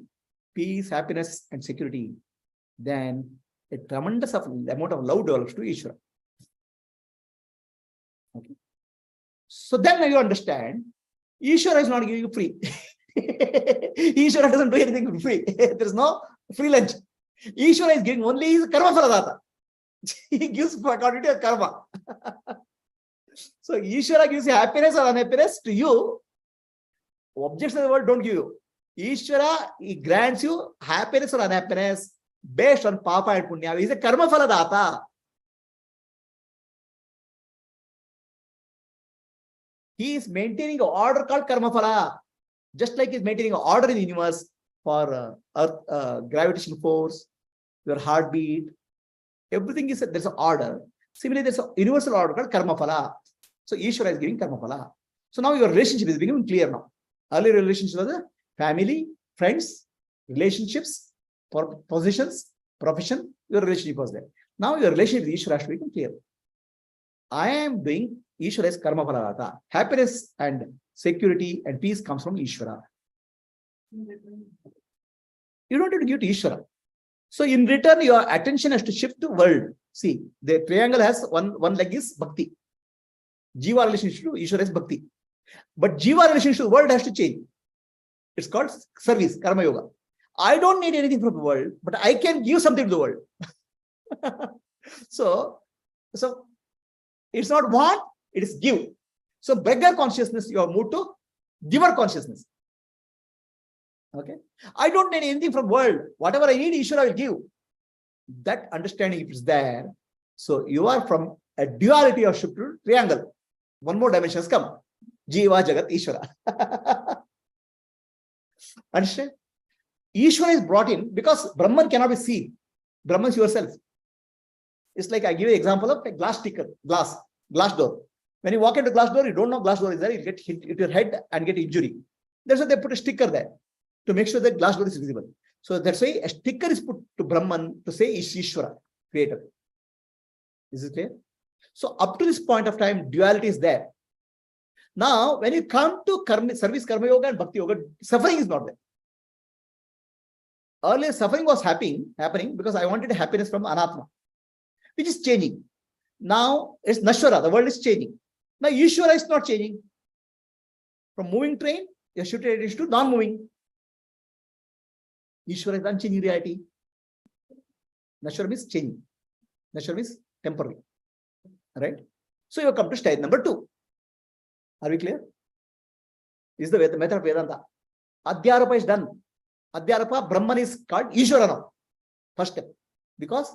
peace, happiness, and security. Then a tremendous amount of love develops to Ishvara. Okay. So then you understand, Ishvara is not giving you free. Ishvara doesn't do anything for free. There is no free lunch. Ishvara is giving only his karma phaladata. He gives according to your karma. So Ishvara gives you happiness or unhappiness to you. Objects of the world don't give you. Ishvara, he grants you happiness or unhappiness based on papa and punya. He is a karma phaladata. He is maintaining an order called karma phala. Just like he is maintaining an order in the universe for earth, gravitational force, your heartbeat. Everything is, there's an order. Similarly, there's a universal order called karma phala. So Ishvara is giving karma phala. So now your relationship is becoming clear now. Earlier relationship was family, friends, relationships, positions, profession, your relationship was there. Now your relationship with Ishvara has to become clear. I am doing Ishvara's karma phaladata. Happiness and security and peace comes from Ishvara. You don't have to give to Ishvara. So in return, your attention has to shift to world. See, the triangle has one leg is bhakti. Jiva relationship to Ishvara is bhakti. But Jiva relationship to the world has to change. It's called service, karma yoga. I don't need anything from the world, but I can give something to the world. So it's not want, it is give. So beggar consciousness, you have moved to giver consciousness. Okay. I don't need anything from world. Whatever I need, Ishvara will give. That understanding, if it's there, so you are from a duality of shift to triangle. One more dimension has come. Jiva, Jagat, Ishvara. Understand? Ishvara is brought in because Brahman cannot be seen. Brahman is yourself. It's like I give you an example of a glass sticker, glass door. When you walk into glass door, you don't know glass door is there, you get hit your head and get injury. That's why they put a sticker there to make sure that glass door is visible. So that's why a sticker is put to Brahman to say Ishvara, creator. Is it clear? So up to this point of time, duality is there. Now, when you come to service, karma yoga and bhakti yoga, suffering is not there. Earlier, suffering was happening because I wanted happiness from Anatma, which is changing. Now, it's Nashvara, the world is changing. Now, Ishvara is not changing. From moving train, you should it to non-moving. Ishvara is unchanging reality. Nashvara means changing. Nashvara means temporary. Right? So, you come to stage number 2. Are we clear? This is the method of Vedanta. Adhyarapa is done. Adhyarapa, Brahman is called Ishvara now. First step. Because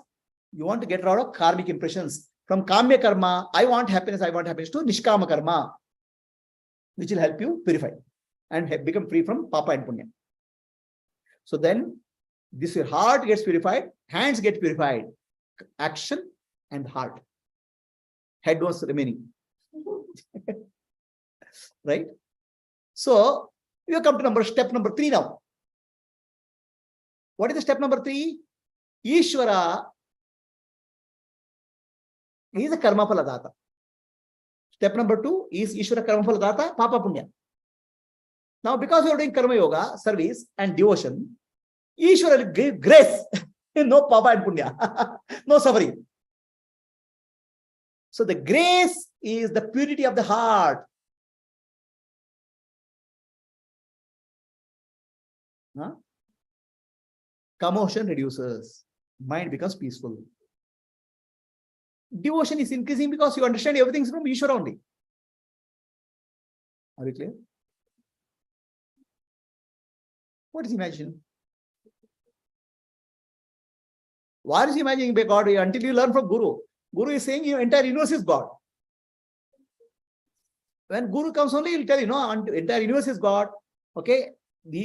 you want to get rid of karmic impressions. From Kamya Karma, I want happiness, to Nishkama Karma, which will help you purify and become free from Papa and Punya. So then, this your heart gets purified, hands get purified, action and heart. Head was remaining. Right? So, you come to step number 3 now. What is the step number 3? Ishvara is a karma phaladata. Step number 2 is Ishvara karma phaladata, Papa Punya. Now, because you are doing karma yoga, service and devotion, Ishvara will give grace. No Papa and Punya. No suffering. So, the grace is the purity of the heart. Huh? Commotion reduces. Mind becomes peaceful. Devotion is increasing because you understand everything is from Ishvara only. Are you clear? What is imagining? Why is imagining by God? Until you learn from Guru. Guru is saying your entire universe is God. When Guru comes only, he'll tell you, no, entire universe is God. Okay? The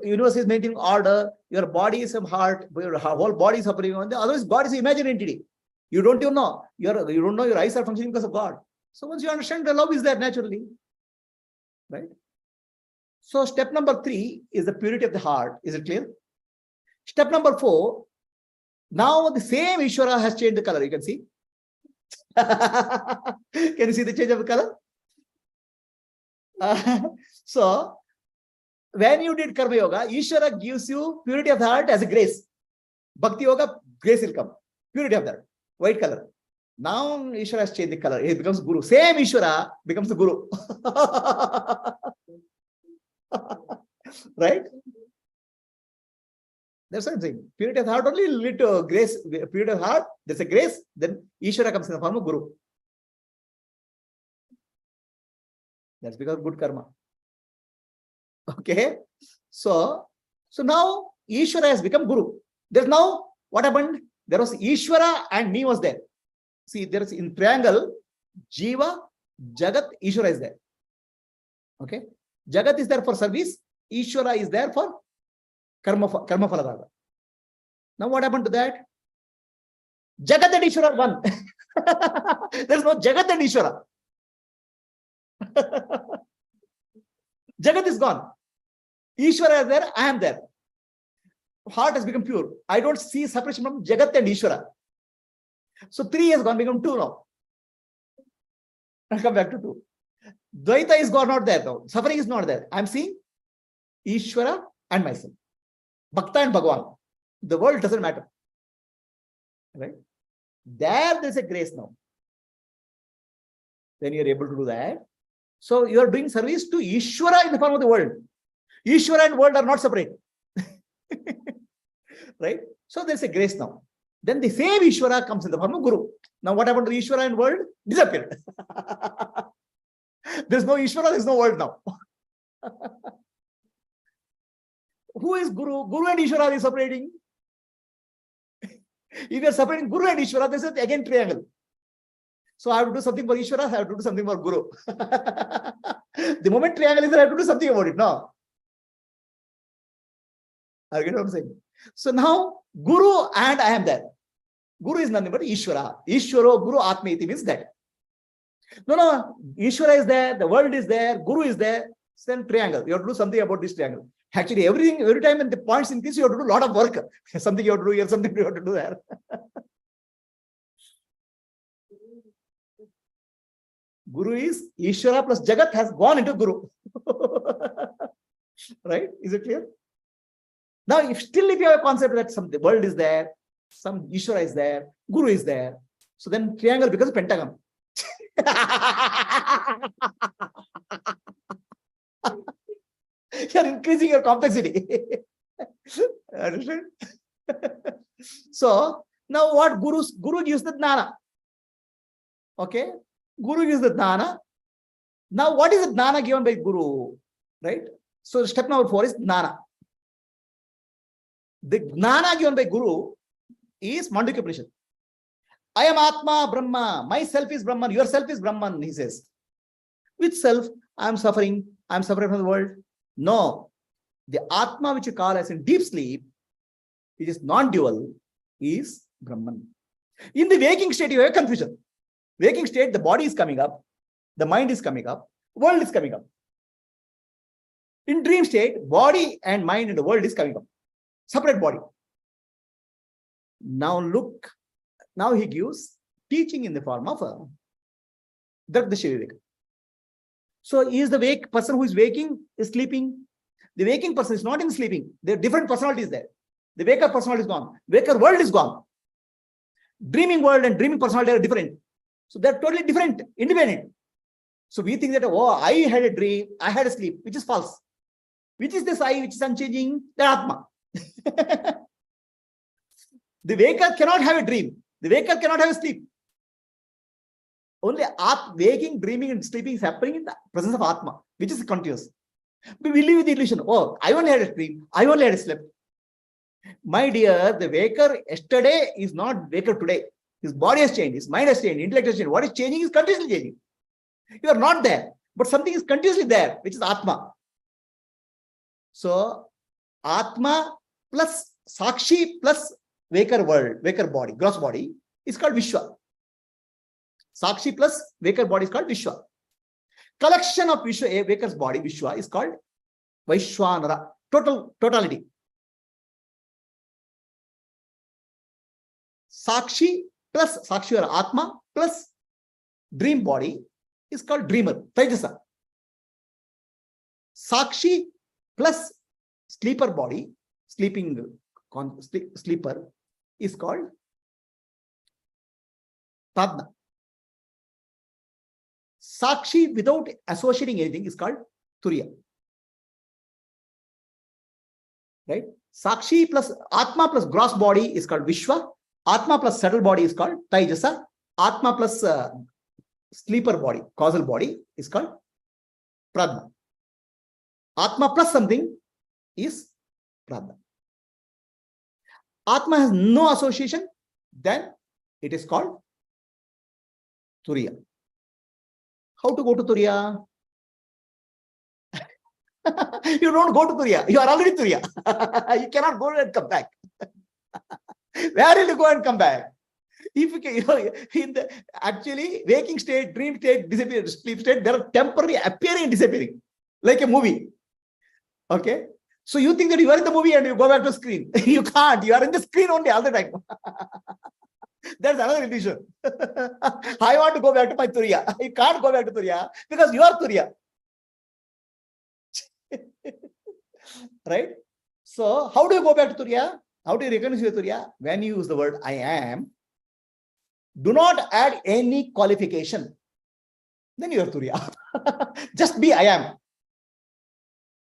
universe is maintaining order. Your body is some heart. Your whole body is operating on the otherwise, God is an imaginary entity. You don't even know. You don't know your eyes are functioning because of God. So once you understand, the love is there naturally. Right? So step number 3 is the purity of the heart. Is it clear? Step number 4. Now the same Ishvara has changed the color. You can see. Can you see the change of the color? So when you did karma yoga, Ishvara gives you purity of the heart as a grace. Bhakti yoga, grace will come. Purity of the heart. White color. Now Ishvara has changed the color. It becomes Guru. Same Ishvara becomes the Guru. Right? That's what I'm saying. Purity of the heart only lead to grace. Purity of the heart, there's a grace, then Ishvara comes in the form of Guru. That's because of good karma. Okay? So now Ishvara has become Guru. There's now, what happened? There was Ishvara and me was there. See, there is in triangle, Jiva, Jagat, Ishvara is there. Okay? Jagat is there for service. Ishvara is there for karma phaladata. Now what happened to that? Jagat and Ishvara are one. There is no Jagat and Ishvara. Jagat is gone. Ishvara is there, I am there. heart has become pure. I don't see separation from Jagat and Ishvara. So 3 has gone, become 2 now. I'll come back to 2. Dvaita is gone, not there now. Suffering is not there. I'm seeing Ishvara and myself. Bhakta and Bhagavan. The world doesn't matter. Right? There's a grace now. Then you're able to do that. So you are doing service to Ishvara in the form of the world. Ishvara and world are not separate. Right? So there's a grace now. Then the same Ishvara comes in the form of Guru. Now what happened to Ishvara and world? Disappeared. There's no Ishvara, there's no world now. Who is Guru? Guru and Ishvara are separating. If you are separating Guru and Ishvara, this is again triangle. So I have to do something for Ishvara, I have to do something for Guru. The moment triangle is there, I have to do something about it. No. I get what I'm saying. So now Guru and I am there. Guru is nothing but Ishvara. Ishvaro Guru Atma iti means that. No. Ishvara is there, the world is there, Guru is there. It's then triangle. You have to do something about this triangle. Actually, every time when the points increase, you have to do a lot of work. Something you have to do here, something you have to do there. Guru is Ishvara plus Jagat has gone into Guru. Right? Is it clear? Now, if you have a concept that the world is there, some Ishvara is there, Guru is there, so then triangle becomes a pentagon. You are increasing your complexity. Understand? So now what Guru gives the Jnana. Okay? Guru gives the Jnana. Now what is the Jnana given by Guru? Right? So step number 4 is Jnana. The Jnana given by Guru is Mandukya Upanishad. I am Atma, Brahma. Myself is Brahman. Yourself is Brahman, he says. Which self? I am suffering. I am suffering from the world. No. The Atma which you call as in deep sleep, which is non-dual, is Brahman. In the waking state, you have confusion. Waking state, the body is coming up, the mind is coming up, world is coming up. In dream state, body and mind and the world is coming up. Separate body. Now look, now he gives teaching in the form of a Drakdasha Viveka. So is the person who is waking, is sleeping. The waking person is not in sleeping. There are different personalities there. The waker personality is gone. Waker world is gone. Dreaming world and dreaming personality are different. So they're totally different, independent. So we think that, oh, I had a dream, I had a sleep, which is false. Which is this I, which is unchanging? The Atma. The waker cannot have a dream. The waker cannot have a sleep. Only waking, dreaming, and sleeping is happening in the presence of Atma, which is continuous. But we live with the illusion. Oh, I only had a dream. I only had a sleep. My dear, the waker yesterday is not waker today. His body has changed. His mind has changed. Intellect has changed. What is changing is continuously changing. You are not there, but something is continuously there, which is Atma. So, Atma plus Sakshi plus waker world, waker body, gross body is called Vishwa. Sakshi plus waker body is called Vishwa. Collection of Vishwa, waker's body, Vishwa, is called Vaishwanara. Totality. Sakshi plus Sakshi or Atma plus dream body is called dreamer, Taijasa. Sakshi plus sleeper body, sleeper is called Pradna. Sakshi without associating anything is called Turiya. Right? Sakshi plus Atma plus gross body is called Vishwa. Atma plus subtle body is called Taijasa. Atma plus sleeper body, causal body is called Pradna. Atma plus something is Pradna. Atma has no association, then it is called Turiya. How to go to Turiya? You don't go to Turiya. You are already Turiya. You cannot go and come back. Where will you go and come back? If you can, in the actually waking state, dream state, disappear, sleep state, there are temporary appearing and disappearing, like a movie. Okay. So you think that you are in the movie and you go back to screen. You can't. You are in the screen only all the time. That's another illusion. I want to go back to my Turiya. You can't go back to Turiya because you are Turiya. Right? So how do you go back to Turiya? How do you recognize your Turiya? When you use the word I am, do not add any qualification. Then you are Turiya. Just be I am.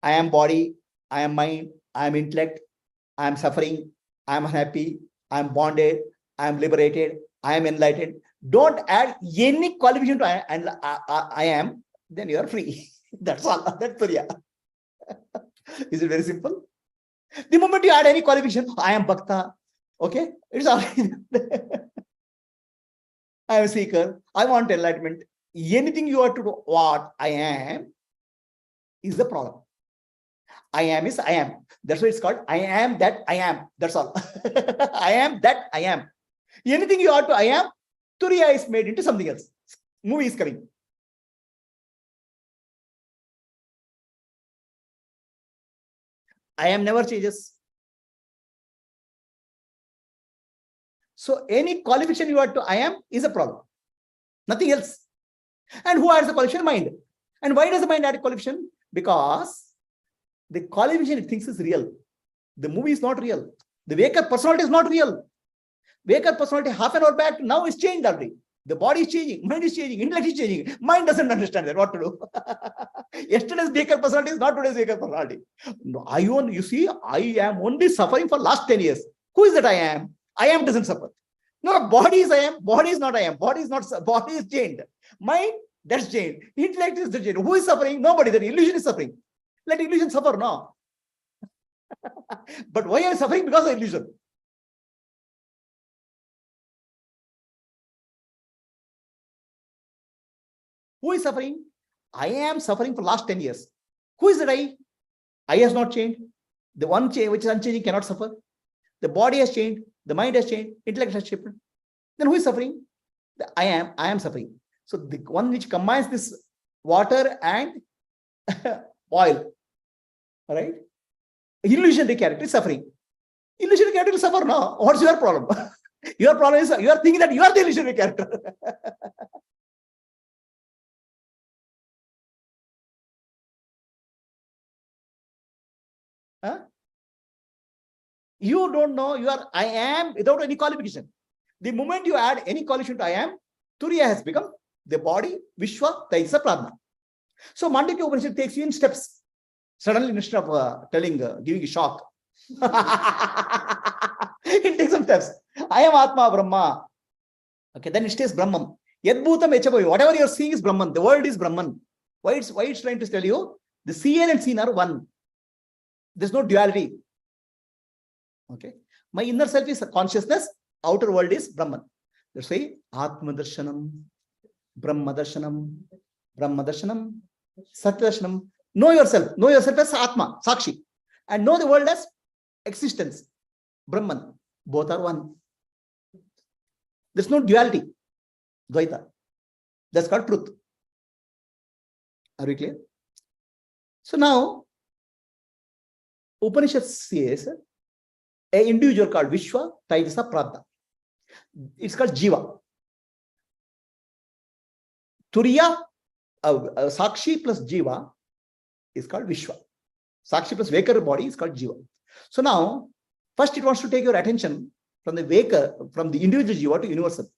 I am body, I am mind, I am intellect, I am suffering, I am happy, I am bonded, I am liberated, I am enlightened. Don't add any qualification to I am, then you are free. That's all. That's Turiya. Is it very simple? The moment you add any qualification, I am Bhakta, okay? It's all. I am a seeker, I want enlightenment. Anything you are to do, what I am is the problem. I am is I am. That's why it's called I am that I am. That's all. I am that I am. Anything you are to I am, Turiya is made into something else. Movie is coming. I am never changes. So any qualification you are to I am is a problem. Nothing else. And who adds the qualification? Mind. And why does the mind add a qualification? Because the qualification it thinks is real. The movie is not real. The wake-up personality is not real. Wake-up personality half an hour back now is changed already. The body is changing, mind is changing, intellect is changing. Mind doesn't understand that, what to do. Yesterday's wake-up personality is not today's wake-up personality. No, you see, I am only suffering for last 10 years. Who is that I am? I am doesn't suffer. No, body is I am, body is not I am. Body is not, body is changed. Mind, that's changed. Intellect is the change. Who is suffering? Nobody. The illusion is suffering. Let illusion suffer, no. But why are you suffering? Because of illusion. Who is suffering? I am suffering for last 10 years. Who is the I? I has not changed. The one change which is unchanging cannot suffer. The body has changed. The mind has changed. Intellect has shifted. Then who is suffering? The I am suffering. So the one which combines this water and oil, right? Illusionary character is suffering. Illusionary character will suffer now. What's your problem? Your problem is you are thinking that you are the illusionary character. Huh? You don't know you are I am without any qualification. The moment you add any qualification to I am, Turiya has become the body, Vishwa, Taisa, Pradna. So Mandukya Upanishad takes you in steps. Suddenly, instead of giving a shock, it takes some steps. I am Atma Brahma. Okay, then it stays Brahman. Yadbhutam Echabhavi. Whatever you are seeing is Brahman. The world is Brahman. Why it's trying to tell you? The seen and seen are one. There's no duality. Okay. My inner self is a consciousness. Outer world is Brahman. That's why Atma Darshanam, Brahma Darshanam, Brahma Darshanam, Satya Darshanam. Know yourself. Know yourself as Atma, Sakshi. And know the world as existence, Brahman. Both are one. There's no duality. Advaita. That's called truth. Are we clear? So now, Upanishad says an individual called Vishwa, Taijasa, Pradna. It's called Jiva. Turiya, Sakshi plus Jiva is called Vishwa. Sakshi plus Vaker body is called Jiva. So now, first it wants to take your attention from the Vaker, from the individual Jiva to universal.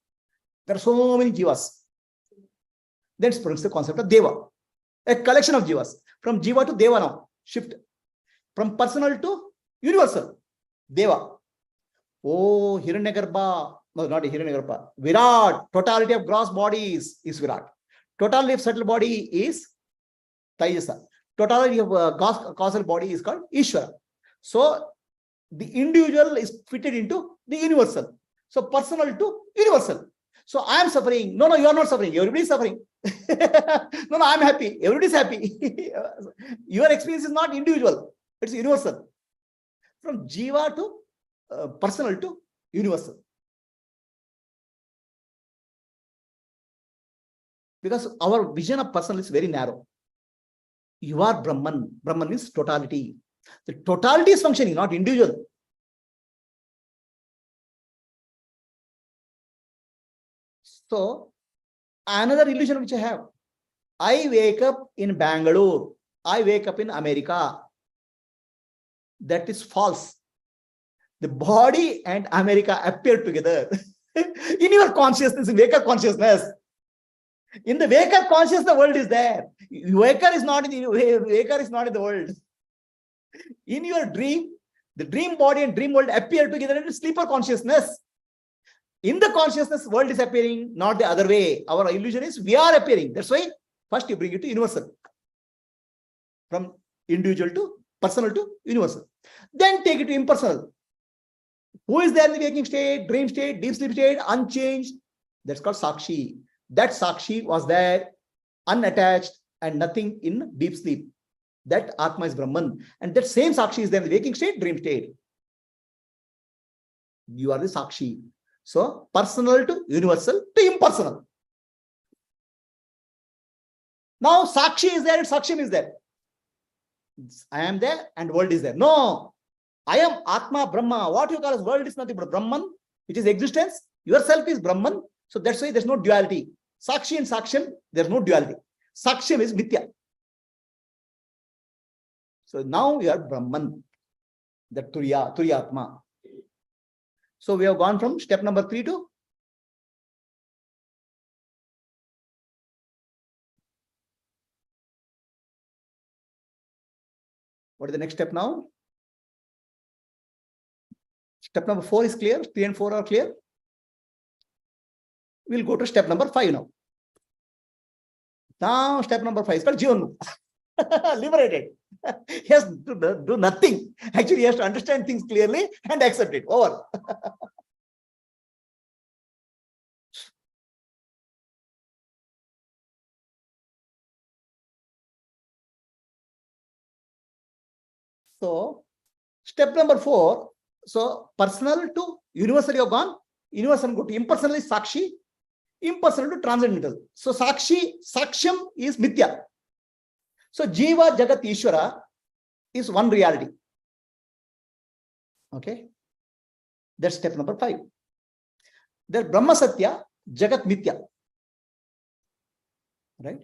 There are so many Jivas. Then springs the concept of Deva, a collection of Jivas. From Jiva to Deva now, shift. From personal to universal, Deva. Oh, Hiranyagarbha. No, not Hiranyagarbha. Virat, totality of gross bodies is Virat. Totality of subtle body is Taijasa. Totality of causal body is called Ishvara. So the individual is fitted into the universal. So personal to universal. So I am suffering. No, you are not suffering. Everybody is suffering. No, I am happy. Everybody is happy. Your experience is not individual. It's universal. From Jiva to personal to universal. Because our vision of personal is very narrow. You are Brahman. Brahman means totality. The totality is functioning, not individual. So, another illusion which I have. I wake up in Bangalore. I wake up in America. That is false. The body and America appear together. In your consciousness, in wake-up consciousness. In the wake-up consciousness, the world is there. Waker is not in the world. In your dream, the dream body and dream world appear together in sleeper consciousness. In the consciousness, world is appearing, not the other way. Our illusion is we are appearing. That's why first you bring it to universal. From individual to personal to universal. Then take it to impersonal. Who is there in the waking state, dream state, deep sleep state, unchanged? That's called Sakshi. That Sakshi was there, unattached and nothing in deep sleep. That Atma is Brahman. And that same Sakshi is there in the waking state, dream state. You are the Sakshi. So, personal to universal to impersonal. Now, Sakshi is there and Saksham is there. I am there and world is there. No. I am Atma, Brahma. What you call as world is nothing but Brahman, which is existence. Yourself is Brahman. So that's why there's no duality. Sakshi and Saksham, there's no duality. Saksham is Mithya. So now you are Brahman, the Turiya Atma. So we have gone from step number 3 to what is the next step now? Step number 4 is clear. 3 and 4 are clear. We'll go to step number 5 now. Now, step number 5 is called Jivan Mukta. Liberated. He has to do nothing. Actually, he has to understand things clearly and accept it. Over. So, step number 4. So, personal to universal you have gone. Universal go to impersonal is Sakshi. Impersonal to transcendental. So, Saksham is Mithya. So, Jiva, Jagat, Ishvara is one reality. Okay. That's step number 5. There Brahma Satya, Jagat Mithya. Right.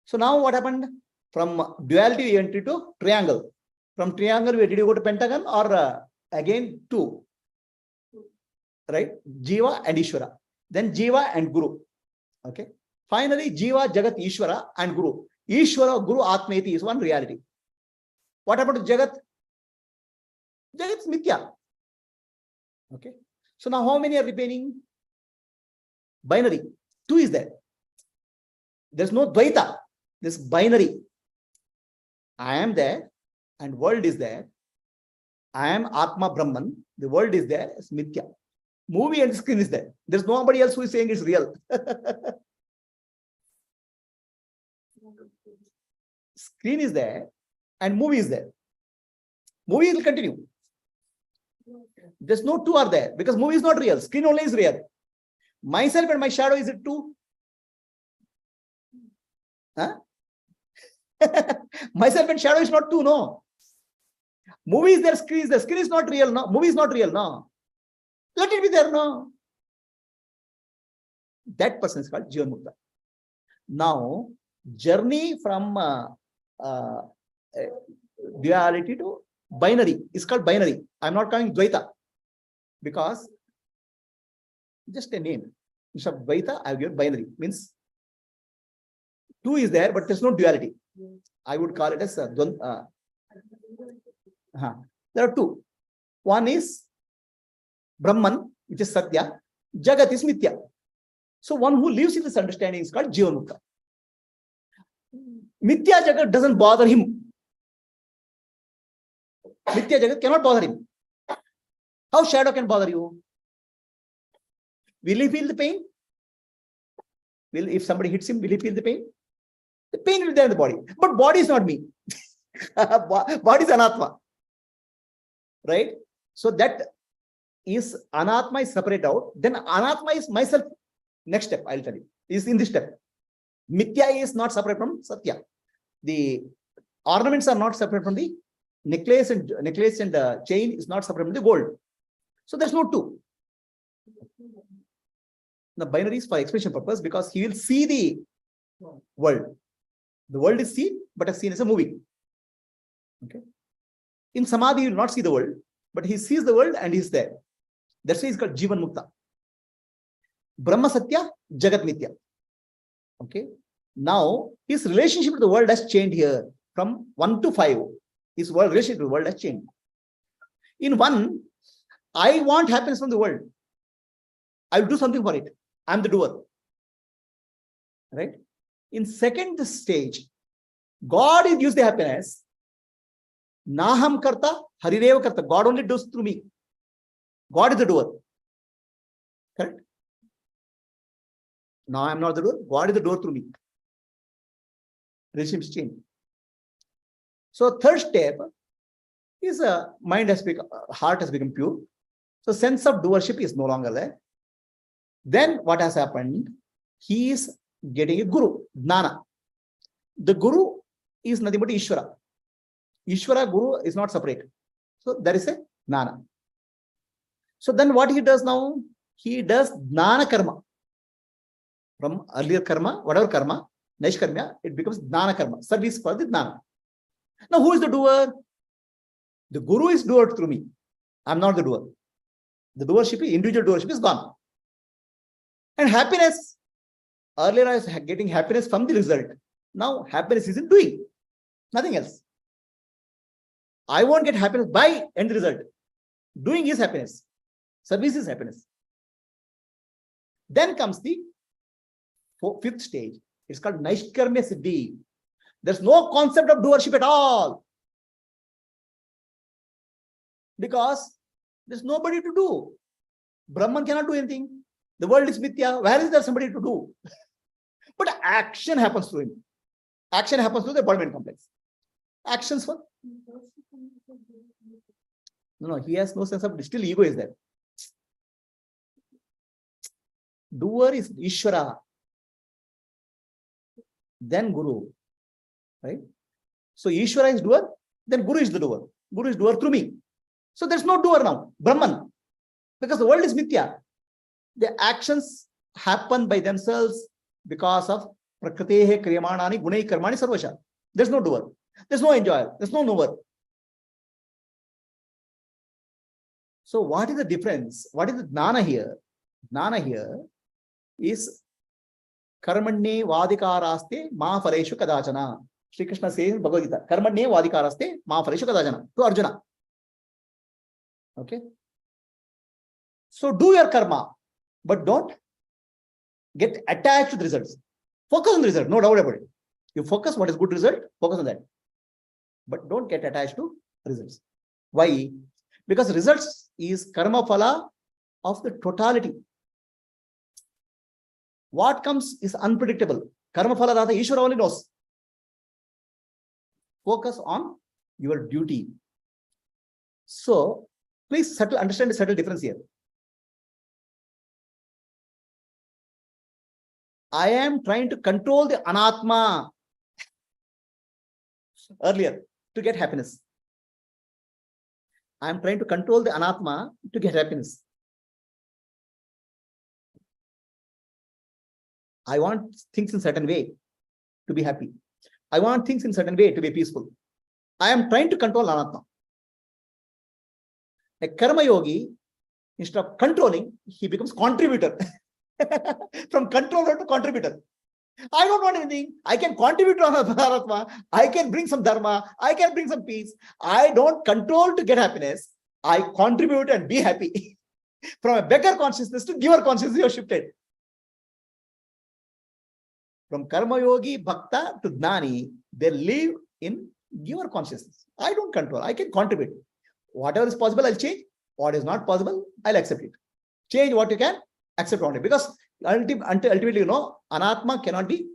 So, now what happened? From duality we went to triangle. From triangle, did you go to pentagon or again 2? Right? Jiva and Ishvara. Then Jiva and Guru. Okay. Finally, Jiva, Jagat, Ishvara and Guru. Ishvara, Guru, Atmeti is one reality. What about Jagat? Jagat is Mithya. Okay. So now how many are remaining? Binary. 2 is there. There's no Dvaita. This binary. I am there and world is there. I am Atma Brahman. The world is there. It's Mithya. Movie and screen is there. There's nobody else who is saying it's real. Screen is there and movie is there. Movie will continue. There's no 2 are there because movie is not real. Screen only is real. Myself and my shadow, is it 2? Huh? Myself and shadow is not 2, no. Movie is there, screen is there. Screen is not real, no. Movie is not real, no. Let it be there, no. That person is called Jivan Mukta. Now, journey from duality to binary is called binary. I'm not calling Dvaita because just a name. Instead of Dvaita, I've given binary. Means 2 is there, but there's no duality. I would call it as there are 2. One is Brahman, which is Satya. Jagat is Mithya. So one who lives in this understanding is called Jivan Mukta. Mithya Jagat doesn't bother him. Mithya Jagat cannot bother him. How shadow can bother you? Will he feel the pain? If somebody hits him, will he feel the pain? The pain will be there in the body. But body is not me. Body is Anatma. Right? So that is Anatma is separate out. Then Anatma is myself. Next step, I'll tell you. Is in this step. Mithya is not separate from Satya. The ornaments are not separate from the necklace and chain is not separate from the gold. So there's no two. The binary is for explanation purpose because he will see the world. The world is seen, but is seen as a movie. Okay. In Samadhi, he will not see the world, but he sees the world and he is there. That's why it's called Jivan Mukta. Brahma Satya, Jagat Mithya. Okay. Now, his relationship with the world has changed here from 1 to 5. His relationship with the world has changed. In 1, I want happiness from the world. I will do something for it. I'm the doer. Right? In second stage, God is used the happiness. Naham karta, Harireva karta. God only does through me. God is the doer. Correct? Now I'm not the doer. God is the doer through me. Relationship change. So third step is mind has become, heart has become pure. So sense of doership is no longer there. Then what has happened? He is getting a guru, Jnana. The guru is nothing but Ishvara. Ishvara, guru is not separate. So there is a Jnana. So then what he does now? He does Jnana karma. From earlier karma, whatever karma, Naishkarmya, it becomes Jnana karma, service for the Jnana. Now who is the doer? The guru is doer through me. I'm not the doer. The doership, individual doership is gone. And happiness. Earlier I was getting happiness from the result. Now happiness is in doing. Nothing else. I won't get happiness by end result. Doing is happiness. Service is happiness. Then comes the fifth stage. It's called Naishkarmya Siddhi. There's no concept of doership at all. Because there's nobody to do. Brahman cannot do anything. The world is mithya. Where is there somebody to do? But action happens to him. Action happens to the embodiment complex. Actions for? No, he has no sense of, still ego is there. Doer is Ishvara. Then Guru. Right? So Ishvara is doer, then Guru is the doer. Guru is doer through me. So there's no doer now, Brahman. Because the world is mithya. The actions happen by themselves because of Prakritehe Kriyamanani Gunai Karmani Sarvasha. There's no doer. There's no enjoyer. There's no knower. So what is the difference? What is the Jnana here? Jnana here is Karmanye Vadikaraste Ma Phaleshu Kadachana. Sri Krishna says in Bhagavad Gita, Karmanye Vadikaraste Ma Phaleshu Kadachana. To Arjuna. Okay. So do your karma, but don't get attached to the results. Focus on the result, no doubt about it. You focus what is good result, focus on that. But don't get attached to results. Why? Because results is karma phala of the totality. What comes is unpredictable. Karma phala data Ishvara only knows. Focus on your duty. So please understand the subtle difference here. I am trying to control the anatma earlier to get happiness. I am trying to control the anatma to get happiness. I want things in certain way to be happy. I want things in certain way to be peaceful. I am trying to control anatma. A karma yogi, instead of controlling, he becomes contributor. From controller to contributor. I don't want anything. I can contribute to Anatma. I can bring some dharma. I can bring some peace. I don't control to get happiness. I contribute and be happy. From a beggar consciousness to giver consciousness, you are shifted. From karma yogi, bhakta to jnani, they live in giver consciousness. I don't control. I can contribute. Whatever is possible, I'll change. What is not possible, I'll accept it. Change what you can, accept only. Because ultimately, you know, anatma cannot be.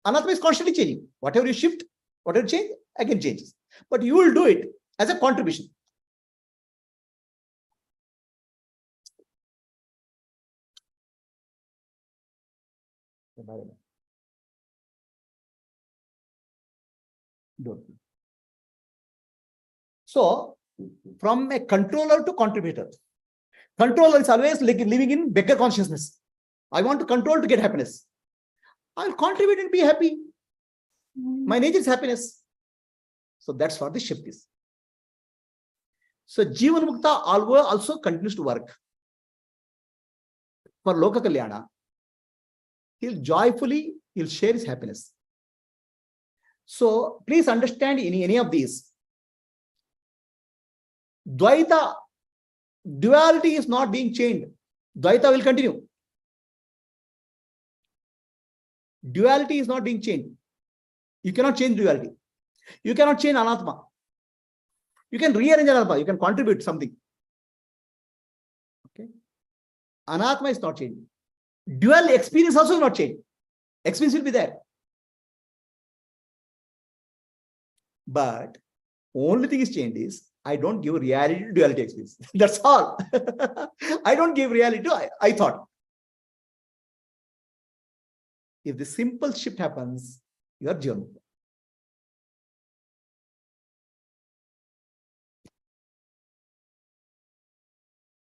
Anatma is constantly changing. Whatever you shift, whatever you change, again changes. But you will do it as a contribution. Don't. So, from a controller to contributor. Controller is always like living in beggar consciousness. I want to control to get happiness. I'll contribute and be happy. My nature is happiness. So that's what the shift is. So Jivan Mukta also continues to work. For Loka Kalyana, he'll share his happiness. So please understand in any of these, Dvaita, duality is not being changed. Dvaita will continue. Duality is not being changed. You cannot change duality. You cannot change anatma. You can rearrange anatma. You can contribute something. Okay. Anatma is not changing. Dual experience also is not changed. Experience will be there. But only thing is changed is I don't give reality to duality experience. That's all. I don't give reality to I thought. If the simple shift happens, you are Jivan Mukta.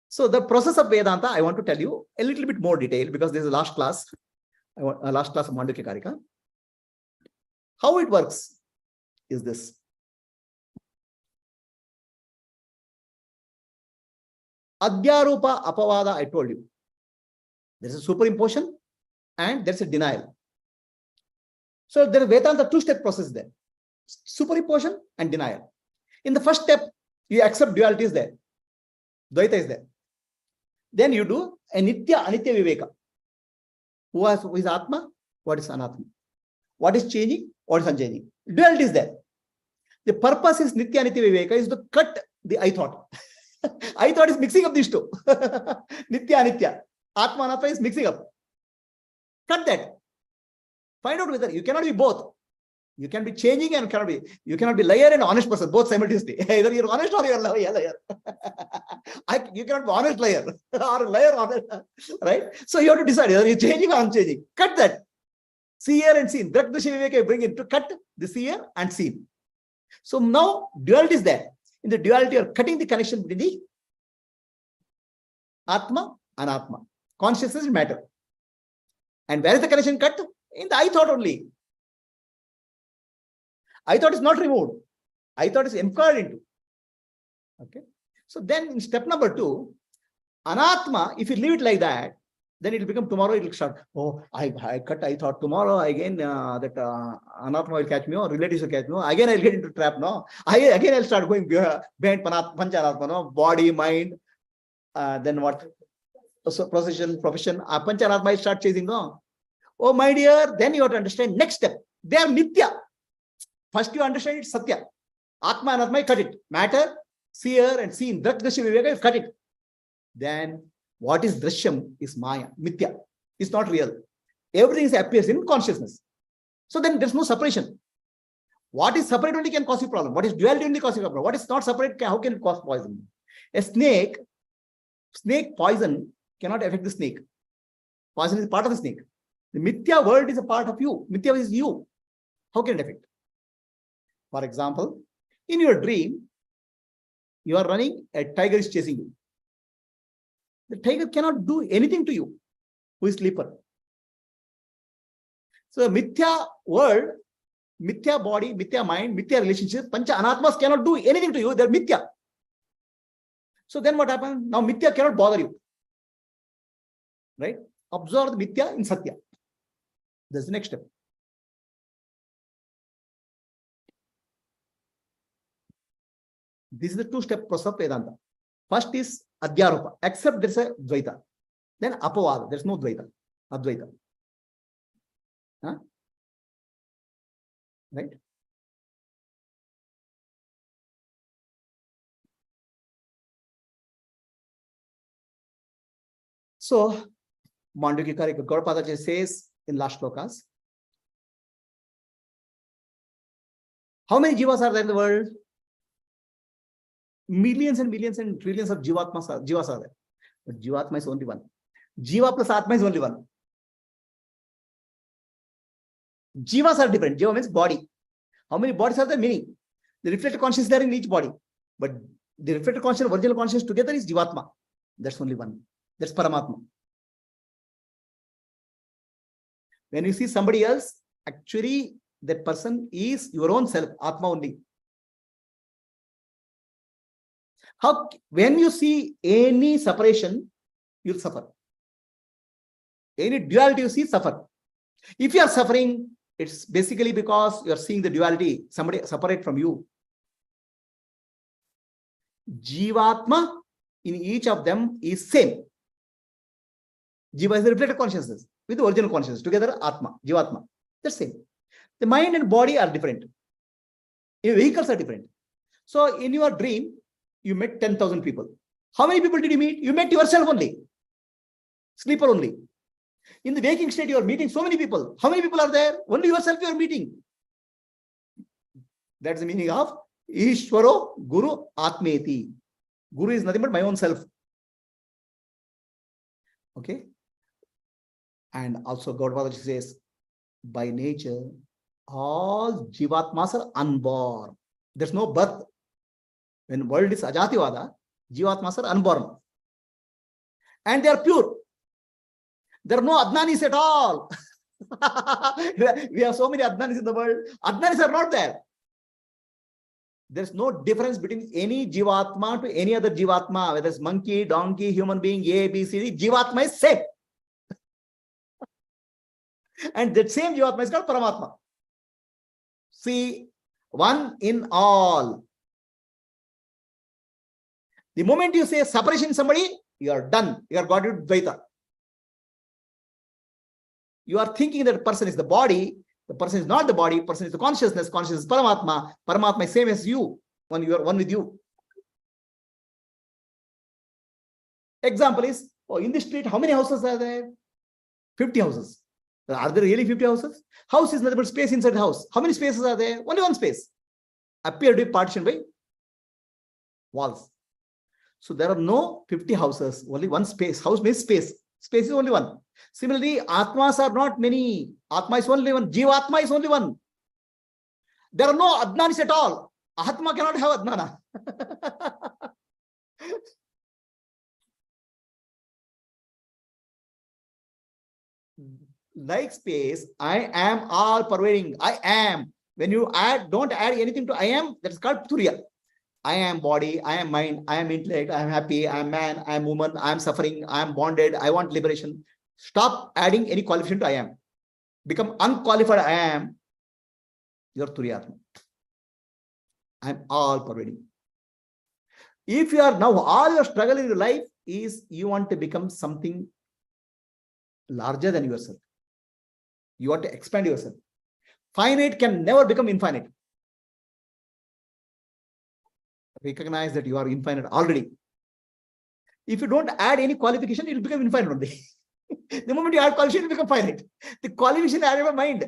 So the process of Vedanta, I want to tell you a little bit more detail because this is the last class. Last class of Mandukya Karika. How it works is this. Adhyaropa apavada, I told you. There is a superimposition and there's a denial. So there is Vedanta two-step process there. Superimposition and denial. In the first step, you accept duality is there. Dvaita is there. Then you do a Nitya Anitya Viveka. Who is Atma? What is Anatma? What is changing? What is unchanging? Duality is there. The purpose is Nitya Anitya Viveka is to cut the I thought. I thought is mixing up these two. Nitya Anitya. Atma Anatma is mixing up. Cut that. Find out whether you cannot be both. You can be changing and you cannot be liar and honest person, both simultaneously. Either you're honest or you're liar. You cannot be honest liar or liar honest, right? So you have to decide whether you're changing or unchanging. Cut that. Seer and seen. Drakdasha Viveka bring it to cut the seer and seen. So now duality is there. In the duality, you're cutting the connection between the Atma and Anatma. Consciousness and matter. And where is the connection cut? In the I thought only. I thought is not removed. I thought is inquired into. Okay. So then in step number 2, Anatma, if you leave it like that, then it will become tomorrow, it will start. Oh, I cut, I thought tomorrow again Anatma will catch me or relatives will catch me. Again I'll get into trap. No. Again I'll start going behind Pancha Anatma, no? Body, mind, then what? So profession, Pancha Anatma will start chasing. No. Oh my dear, then you have to understand next step. They are Nitya. First you understand it's Satya. Atma and Atma, cut it. Matter, seer and seen. Drakdasha Viveka, cut it. Then what is Drishyam is Maya, Mithya. It's not real. Everything appears in consciousness. So then there's no separation. What is separate only can cause you problem. What is duality only cause you problem. What is not separate, how can it cause poison? A snake poison cannot affect the snake. Poison is part of the snake. The Mithya world is a part of you. Mithya is you. How can it affect? For example, in your dream, you are running, a tiger is chasing you. The tiger cannot do anything to you, who is sleeper. So Mithya world, Mithya body, Mithya mind, Mithya relationship, Pancha Anatmas cannot do anything to you, they're Mithya. So then what happens? Now Mithya cannot bother you. Right? Absorb the Mithya in Satya. That's the next step. This is the two-step process of Vedanta. First is Adhyaropa, except there's a Dvaita. Then Apavada, there's no Dvaita, Advaita. Huh? Right? So, Mandukya Karika, Gaurapadaji says in last slokas, how many jivas are there in the world? Millions and millions and trillions of jivas are there. But Jivatma is only one. Jiva plus Atma is only one. Jivas are different. Jiva means body. How many bodies are there? Many. The reflected consciousness is there in each body. But the reflected consciousness, original consciousness together is Jivatma. That's only one. That's Paramatma. When you see somebody else, actually that person is your own self, Atma only. How, when you see any separation, you'll suffer. Any duality you see, suffer. If you are suffering, it's basically because you are seeing the duality, somebody separate from you. Jivatma in each of them is same. Jiva is the reflected consciousness with the original consciousness. Together, Atma, Jivatma. That's same. The mind and body are different. Your vehicles are different. So in your dream, you met 10,000 people. How many people did you meet? You met yourself only. Sleeper only. In the waking state, you are meeting so many people. How many people are there? Only yourself you are meeting. That's the meaning of Ishvaro Guru Atmeti. Guru is nothing but my own self. Okay. And also Gaudavada says, by nature, all Jivatmas are unborn. There's no birth. When world is Ajativada, Jivatmas are unborn. And they are pure. There are no Adnanis at all. We have so many Adnanis in the world. Adnanis are not there. There's no difference between any Jivatma to any other Jivatma, whether it's monkey, donkey, human being, A, B, C, D. Jivatma is same. And that same Jivatma is called Paramatma. See, one in all. The moment you say separation in somebody, you are done. You are got it Advaita. You are thinking that person is the body. The person is not the body. Person is the consciousness. Consciousness is Paramatma. Paramatma is same as you. When you are one with you. Example is, oh, in the street, how many houses are there? 50 houses. Are there really 50 houses? House is nothing but space inside the house. How many spaces are there? Only one space. Appeared to be partitioned by walls. So there are no 50 houses. Only one space. House means space. Space is only one. Similarly, Atmas are not many. Atma is only one. Jivatma is only one. There are no Adnanis at all. Atma cannot have Adnana. Like space, I am all pervading. I am. When you add, don't add anything to I am, that's called Turiya. I am body, I am mind, I am intellect, I am happy, I am man, I am woman, I am suffering, I am bonded, I want liberation. Stop adding any qualification to I am. Become unqualified I am. Your Turiyatma. I am all pervading. If you are now, all your struggle in your life is you want to become something larger than yourself. You want to expand yourself. Finite can never become infinite. Recognize that you are infinite already. If you don't add any qualification, it will become infinite only. The moment you add qualification, it will become finite. The qualification added by mind.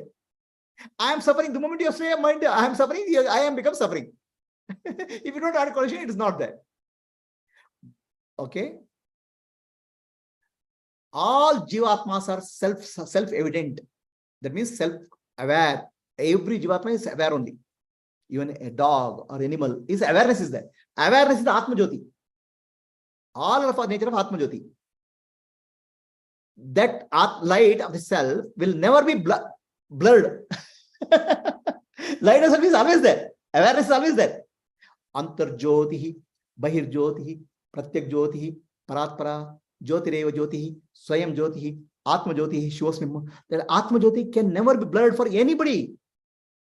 I am suffering. The moment you say mind, I am suffering, I am become suffering. If you don't add qualification, it is not there. Okay. All Jivatmas are self-evident. That means self-aware. Every Jivatma is aware only. Even a dog or animal, is awareness is there. Awareness is the Atma Jyoti. All of our nature of Atma Jyoti. That light of the self will never be blurred. Light of self is always there. Awareness is always there. Antar Jyotihi, Bahir Jyotihi, Pratyak Jyotihi, Paratpara, Jyotireva Jyotihi, Swayam Jyotihi, Atma Jyotihi, Shivasmimma. That Atma Jyoti can never be blurred for anybody.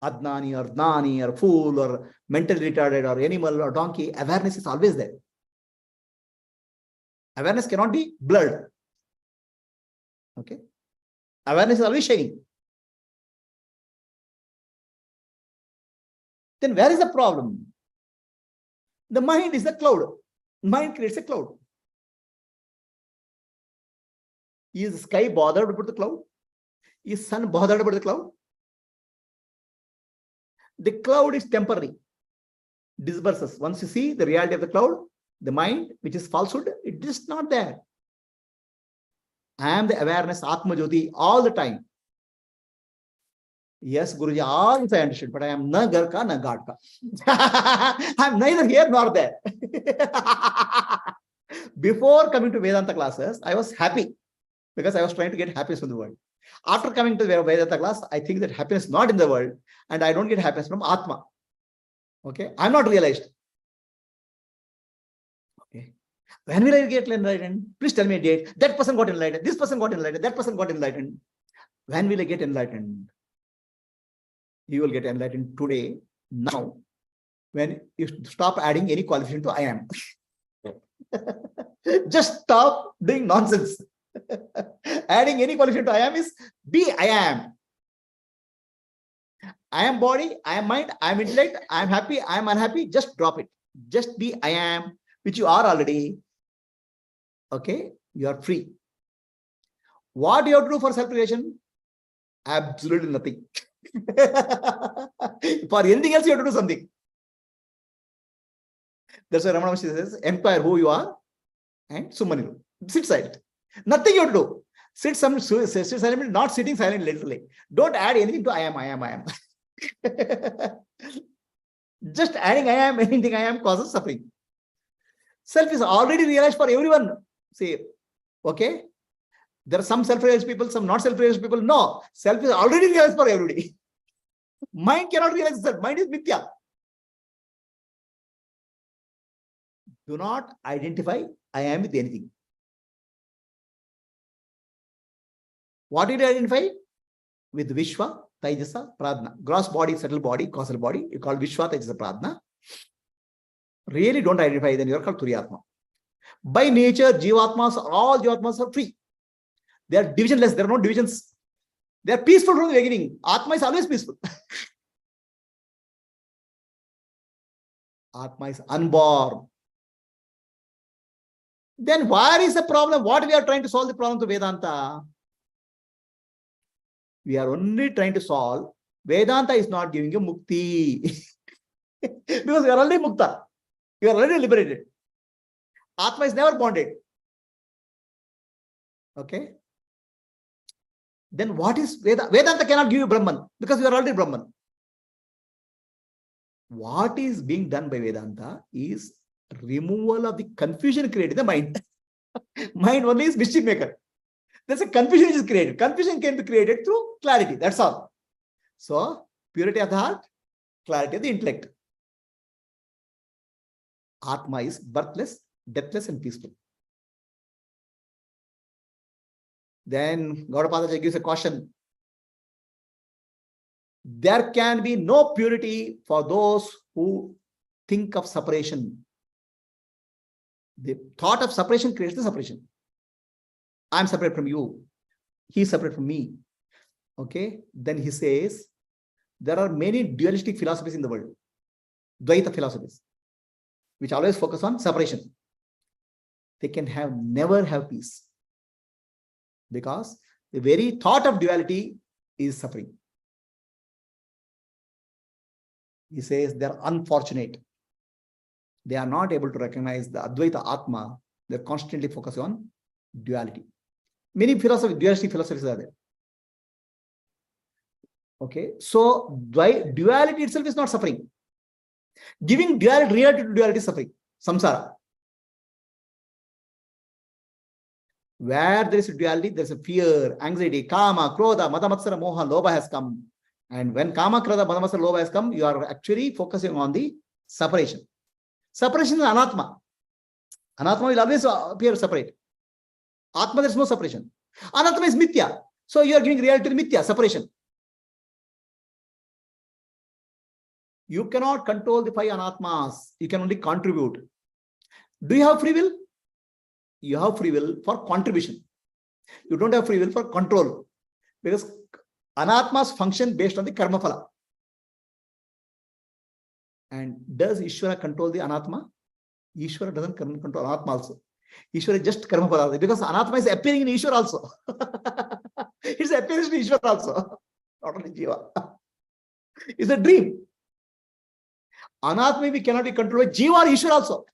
Adnani or Dnani or fool or mentally retarded or animal or donkey. Awareness is always there. Awareness cannot be blurred. Okay. Awareness is always shining. Then where is the problem? The mind is a cloud. Mind creates a cloud. Is the sky bothered about the cloud? Is sun bothered about the cloud? The cloud is temporary. Disperses. Once you see the reality of the cloud, the mind, which is falsehood, it is not there. I am the awareness, Atma Jyoti, all the time. Yes, Guruji, all this I understood, but I am na gar ka, na God ka. I am neither here nor there. Before coming to Vedanta classes, I was happy because I was trying to get happiness from the world. After coming to the Vedanta class, I think that happiness is not in the world and I don't get happiness from Atma. Okay, I'm not realized. Okay, when will I get enlightened? Please tell me a date. That person got enlightened. This person got enlightened. That person got enlightened. When will I get enlightened? You will get enlightened today, now, when you stop adding any qualification to I am. Just stop doing nonsense. Adding any qualification to I am is be I am. I am body, I am mind, I am intellect, I am happy, I am unhappy. Just drop it. Just be I am, which you are already. Okay, you are free. What do you have to do for self-realization? Absolutely nothing. For anything else, you have to do something. That's why Ramana Maharshi says, inquire who you are and Sumaniru. Sit silent. Nothing you have to do. Sit silently, not sitting silently literally. Don't add anything to I am, I am, I am. Just adding I am, anything I am causes suffering. Self is already realized for everyone. See, okay? There are some self-realized people, some not self-realized people. No, self is already realized for everybody. Mind cannot realize itself. Mind is mithya. Do not identify I am with anything. What did you identify? With Vishwa, Taijasa, Pradna. Gross body, subtle body, causal body. You call Vishwa, Taijasa, Pradna. Really don't identify, then you are called Turiyatma. By nature, Jivatmas, all Jivatmas are free. They are divisionless. There are no divisions. They are peaceful from the beginning. Atma is always peaceful. Atma is unborn. Then where is the problem? What we are trying to solve the problem to Vedanta? We are only trying to solve. Vedanta is not giving you mukti. Because you are already mukta. You are already liberated. Atma is never bonded. Okay. Then what is Vedanta? Vedanta cannot give you Brahman because you are already Brahman. What is being done by Vedanta is removal of the confusion created in the mind. Mind only is mischief maker. There's a confusion which is created. Confusion can be created through clarity. That's all. So, purity of the heart, clarity of the intellect. Atma is birthless, deathless, and peaceful. Then Gaudapadaji gives a caution. There can be no purity for those who think of separation. The thought of separation creates the separation. I'm separate from you. He's separate from me. Okay. Then he says, there are many dualistic philosophies in the world. Advaita philosophies, which always focus on separation. They can never have peace. Because the very thought of duality is suffering. He says they're unfortunate. They are not able to recognize the Advaita Atma. They're constantly focusing on duality. Many dualistic philosophies are there. Okay, so duality itself is not suffering. Giving reality to duality is suffering. Samsara. Where there is a duality, there is a fear, anxiety, kama, krodha, madamatsara, moha, lobha has come. And when kama, krodha, madamatsara, lobha has come, you are actually focusing on the separation. Separation is anatma. Anatma will always appear separate. Atma, there is no separation. Anatma is mithya. So you are giving reality to mithya, separation. You cannot control the five anatmas. You can only contribute. Do you have free will? You have free will for contribution. You don't have free will for control. Because anatmas function based on the karma phala. And does Ishvara control the anatma? Ishvara doesn't control anatma also. Ishvara is just karma phala. Because anatma is appearing in Ishvara also. It's appearing in Ishvara also. Not only Jiva. It's a dream. Anatma we cannot be controlled by Jiva or Ishvara also.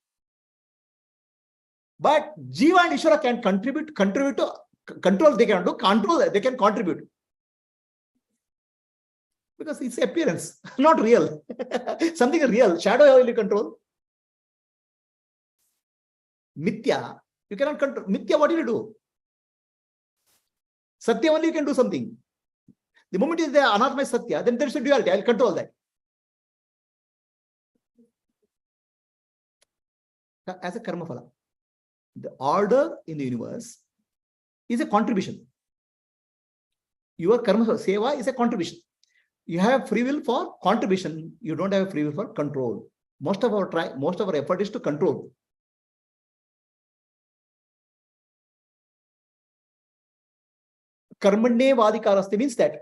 But Jiva and Ishvara can contribute to control. They can do control. They can contribute. Because it's appearance, not real. Something is real. Shadow, how will you control? Mithya, you cannot control. Mithya, what will you do? Satya only you can do something. The moment is there, Anatma is Satya, then there is a duality. I'll control that. As a karma phala, the order in the universe is a contribution. Your karma seva is a contribution. You have free will for contribution. You don't have free will for control. Most of our effort is to control. Karmanye vadikaraste means that.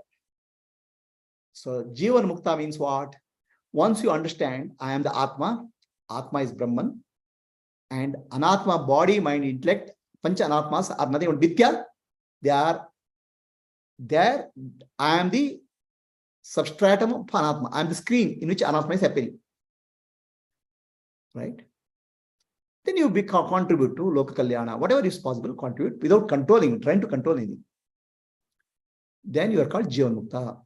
So Jivan Mukta means what? Once you understand, I am the Atma, Atma is Brahman, and Anatma, body, mind, intellect, Pancha Anatmas are nothing but Nitya. They are there. I am the substratum of Anatma. I am the screen in which Anatma is happening. Right? Then you contribute to Loka Kalyana, whatever is possible, contribute without controlling, trying to control anything. Then you are called Jivan Mukta.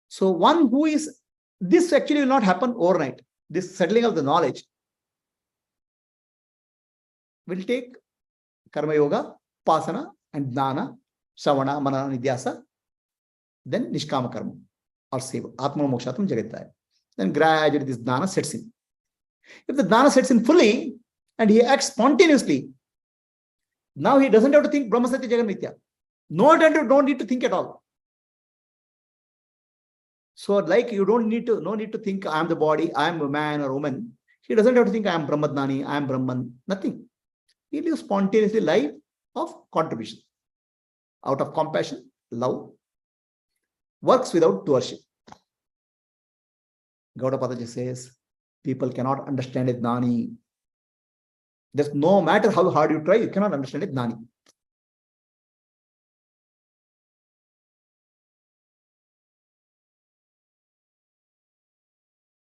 So one who is, this actually will not happen overnight. This settling of the knowledge will take Karma Yoga, Pasana, and Dana, Savana, Manana, Nidhyasa, then Nishkama Karma or Seva, Atma Mokshatam Jagataya. Then gradually this Dana sets in. If the Dana sets in fully and he acts spontaneously, now he doesn't have to think Brahma Satya Jagan Mithya. Don't need to think at all. So like you no need to think I am the body, I am a man or woman. He doesn't have to think I am Brahmadnani, I am Brahman, nothing. He lives spontaneously life of contribution. Out of compassion, love, works without doership. Gaudapadaji says, people cannot understand it, Jnani. There's no matter how hard you try, you cannot understand it, Jnani.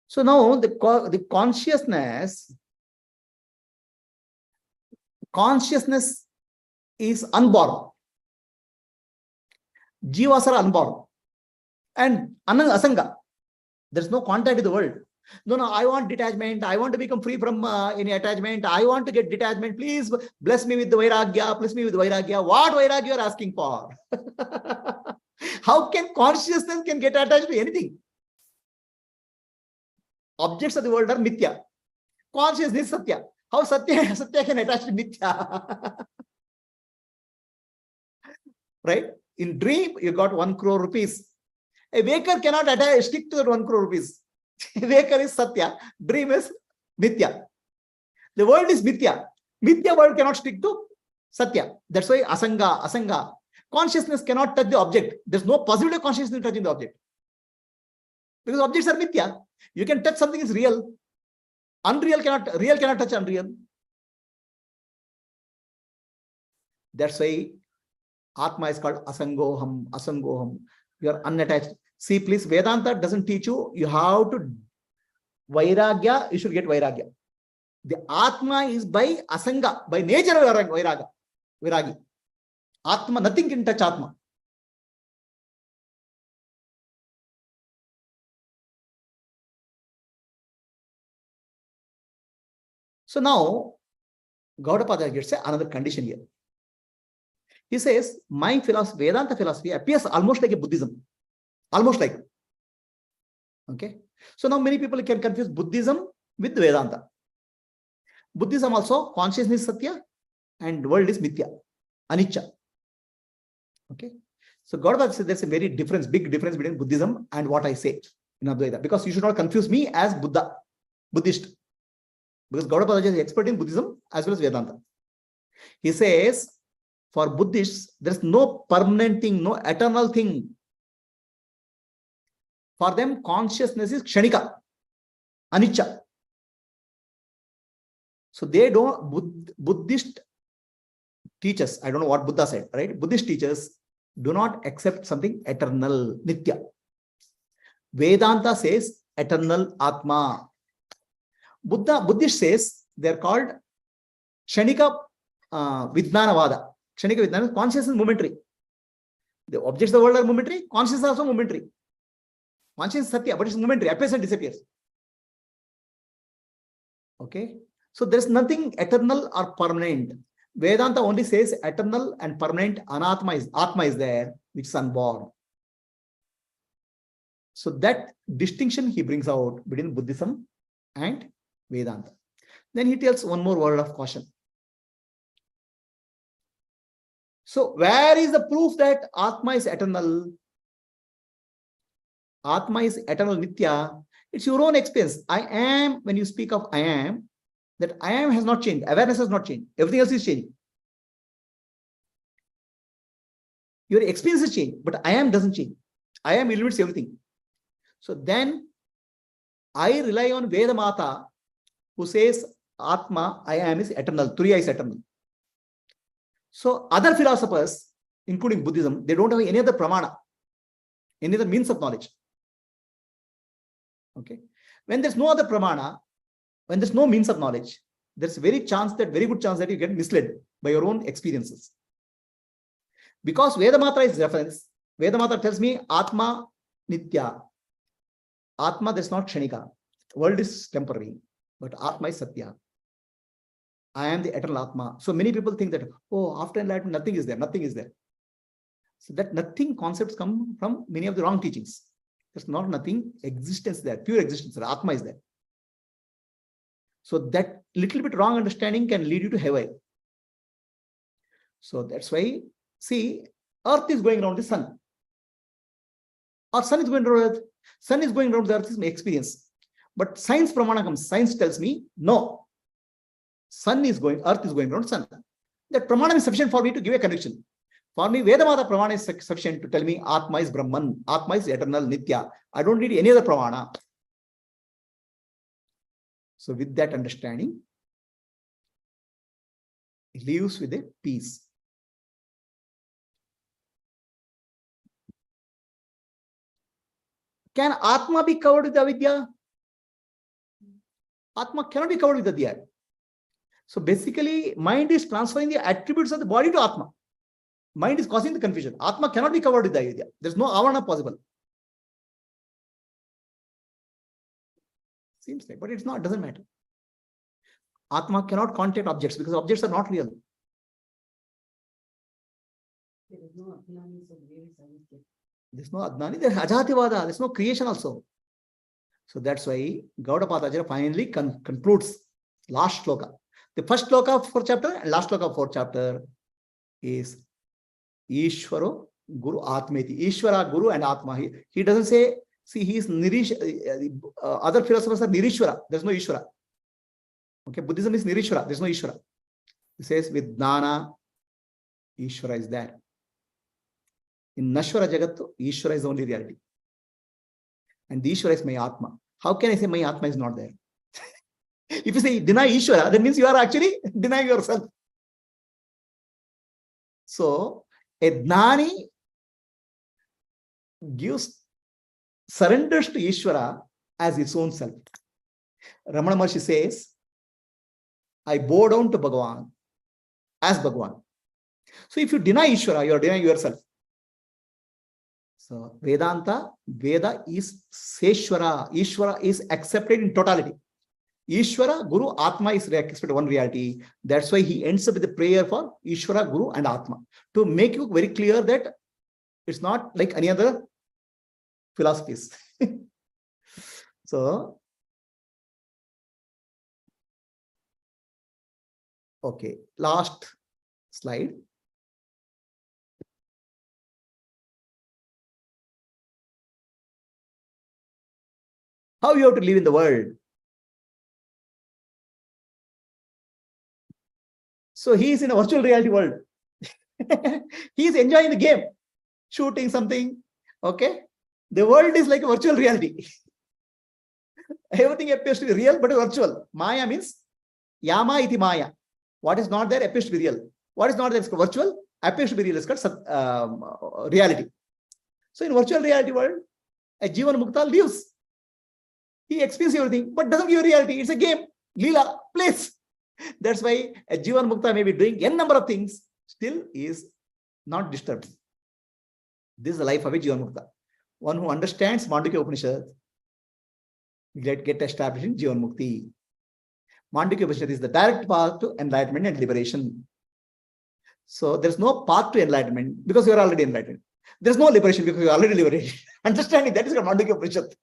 So now the consciousness is unborn. Jivas are unborn. And asanga. There's no contact with the world. No, I want detachment. I want to become free from any attachment. I want to get detachment. Please bless me with the vairagya. Bless me with vairagya. What vairagya you are asking for? How can consciousness can get attached to anything? Objects of the world are mithya. Consciousness is satya. How satya can attach to mithya? Right? In dream, you got 1 crore rupees. A waker cannot stick to that 1 crore rupees. Waker is satya. Dream is mithya. The world is mithya. Mithya world cannot stick to satya. That's why asanga. Consciousness cannot touch the object. There's no possibility of consciousness touching the object. Because objects are mithya. You can touch something is real. Real cannot touch unreal. That's why Atma is called asangoham. You are unattached. See, please, Vedanta doesn't teach you have to vairagya, you should get vairagya. The Atma is by asanga, by nature of vairagi. Atma, nothing can touch Atma. So now, Gaudapada gets another condition here. He says, my philosophy, Vedanta philosophy appears almost like a Buddhism. Almost like. Okay. So now many people can confuse Buddhism with Vedanta. Buddhism also, consciousness is Satya and world is Mithya, Anicca. Okay. So Gaudapada says there's a very big difference between Buddhism and what I say in Advaita. Because you should not confuse me as Buddhist. Because Gaudapada is expert in Buddhism as well as Vedanta. He says, for Buddhists, there's no permanent thing, no eternal thing. For them, consciousness is kshanika, anicca. So they don't, Buddhist teachers, I don't know what Buddha said, right? Buddhist teachers do not accept something eternal, nitya. Vedanta says eternal Atma. Buddhist says they're called kshanika vidnanavada. Kshanika vidnana, consciousness is momentary. The objects of the world are momentary. Consciousness is also momentary. Consciousness is Satya, but it's momentary. Appears and disappears. Okay. So there's nothing eternal or permanent. Vedanta only says eternal and permanent Atma is there, which is unborn. So that distinction he brings out between Buddhism and Vedanta. Then he tells one more word of caution. So where is the proof that Atma is eternal? Atma is eternal, Nitya. It's your own experience. I am, when you speak of I am, that I am has not changed. Awareness has not changed. Everything else is changing. Your experience is changed, but I am doesn't change. I am eliminates everything. So then I rely on Vedamata, who says Atma, I am is eternal. Turiya is eternal. So other philosophers, including Buddhism, they don't have any other pramana, any other means of knowledge. Okay. When there's no other pramana, when there's no means of knowledge, there's very good chance that you get misled by your own experiences. Because Vedamata is reference, Vedamata tells me Atma Nitya. Atma, there's not Kshanika. World is temporary, but Atma is Satya. I am the eternal Atma. So many people think that, oh, after enlightenment, nothing is there, nothing is there. So that nothing concepts come from many of the wrong teachings. There's not nothing, existence there, pure existence there, Atma is there. So that little bit wrong understanding can lead you to heaven. So that's why, see, Earth is going around the sun. Or sun is going around Earth. Sun is going around the Earth is my experience. But science pramana comes. Science tells me, no. Earth is going around sun. That pramana is sufficient for me to give a conviction. For me, Vedamata pramana is sufficient to tell me Atma is Brahman, Atma is eternal, Nitya. I don't need any other pramana. So with that understanding, it leaves with a peace. Can Atma be covered with avidya? Atma cannot be covered with avidya. So basically, mind is transferring the attributes of the body to Atma. Mind is causing the confusion. Atma cannot be covered with the avidya. There's no avarana possible. Seems like, but it's not, doesn't matter. Atma cannot contact objects because objects are not real. There is no Adnani, so there's no Adnani, there's Ajativada, there's no creation also. So that's why Gaudapada finally concludes last shloka. The first shloka of 4th chapter and last shloka of 4th chapter is Ishvaro Guru Atmeti. Ishvara, Guru and Atma. He doesn't say, see, he is Nirish. Other philosophers are Nirishvara. There's no Ishvara. Okay, Buddhism is Nirishvara. There's no Ishvara. He says with Dana, Ishvara is there. In Nashvara Jagattu, Ishvara is the only reality. And the Ishvara is my Atma. How can I say my Atma is not there? If you say deny Ishvara, that means you are actually denying yourself. So, a Gnani surrenders to Ishvara as its own self. Ramana Maharshi says, I bow down to Bhagavan as Bhagavan. So if you deny Ishvara, you are denying yourself. So Vedanta, Veda is Seshvara. Ishvara is accepted in totality. Ishvara, Guru, Atma is accepted one reality. That's why he ends up with the prayer for Ishvara, Guru and Atma. To make you very clear that it's not like any other philosophies. So, okay, last slide. How you have to live in the world. So he is in a virtual reality world. He is enjoying the game, shooting something. Okay. The world is like a virtual reality. Everything appears to be real, but virtual. Maya means Yama iti Maya. What is not there appears to be real. What is not there is virtual, appears to be real. It's called reality. So in virtual reality world, a Jivan Mukta lives. He experiences everything, but doesn't give reality. It's a game. Leela, plays. That's why a Jivan Mukta may be doing n number of things, still is not disturbed. This is the life of a Jivan Mukta. One who understands Mandukya Upanishad get established in Jivan Mukti. Mandukya Upanishad is the direct path to enlightenment and liberation. So there's no path to enlightenment because you are already enlightened. There's no liberation because you are already liberated. Understanding that is Mandukya Upanishad.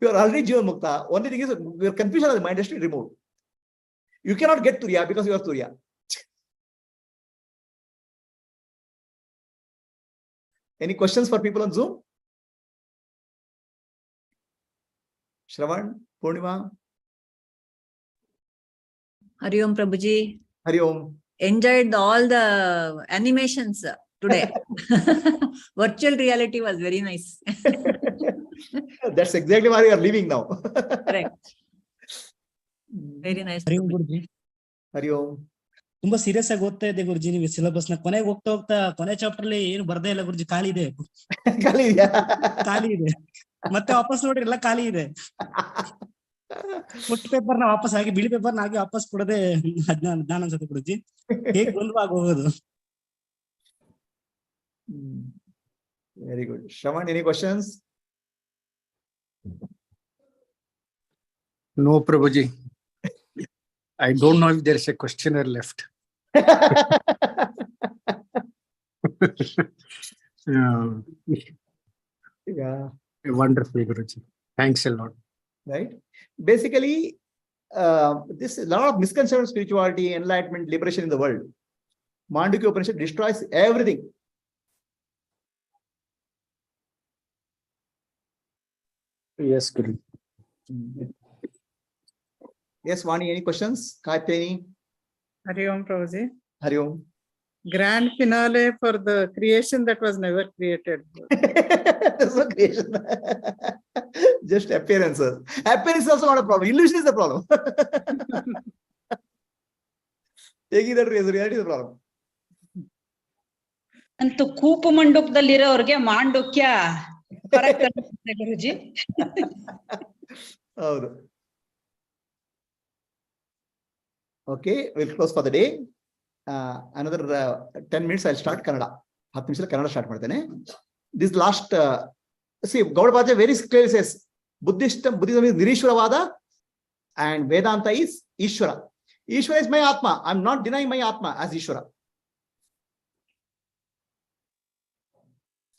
You are already Jivan Mukta. Only thing is your confusion of the mind has to be removed. You cannot get Turiya because you are Turiya. Any questions for people on Zoom? Shravan, Purnima? Hari Om Prabhuji. Hari Om. Enjoyed all the animations today. Virtual reality was very nice. That's exactly why you are living now. Correct. Very nice. Hari Om Guruji. Hari Om. ತುಂಬಾ serious ಆಗಿ ಓದ್ತಾ ಇದ್ದೆ ಗುರುಜಿ ನೀವು syllabus ನ ಕೊನೆಗೆ ಹೋಗ್ತಾ ಕೊನೆ chapter ಅಲ್ಲಿ ಏನು ಬರ್ದೇ ಇಲ್ಲ ಗುರುಜಿ, ಖಾಲಿ ಇದೆ. ಖಾಲಿ ಇದೆ. ಮತ್ತೆ ವಾಪಸ್ ನೋಡ್ರಿ ಎಲ್ಲ ಖಾಲಿ ಇದೆ. ಫುಟ್ ಪೇಪರ್ ನ ವಾಪಸ್ ಆಗಿ ಬಿಳಿ ಪೇಪರ್ ನ ಆಗಿ ವಾಪಸ್ ಕೊಡದೆ ಜ್ಞಾನ ಅನ್ಸುತ್ತೆ ಗುರುಜಿ. ಹೇಗೆ ಗೊಂದಲವಾಗಿ ಹೋಗೋದು. Very good. Shravan, any questions? No, Prabhuji. I don't know if there is a questioner left. Yeah. Wonderful, Guruji. Thanks a lot. Right. Basically, this is a lot of misconceptions of spirituality, enlightenment, liberation in the world. Mandukya Upanishad destroys everything. Yes, Guru. Yes, Vani, any questions? Kaiteni? Hari Om Prabhuji. Hari Om. Grand finale for the creation that was never created. There's no creation. Just appearances. Appearance is also not a problem. Illusion is the problem. Taking that reality is the problem. ಅಂತೂ ಕೂಪು ಮಂಡುಕದಲ್ಲಿರೋರ್ಗೆ ಮಾಂಡುಕ್ಯ ಗುರುಜಿ. ಹೌದು. Okay, we'll close for the day. Another 10 minutes I'll start Kannada. 10 ನಿಮಿಷ Kannada start ಮಾಡ್ತೇನೆ. This last see Gaudapadhyaya very clearly says Buddhism is Nirishwaravada and Vedanta is Ishvara. Ishvara is my Atma. I'm not denying my Atma as Ishvara.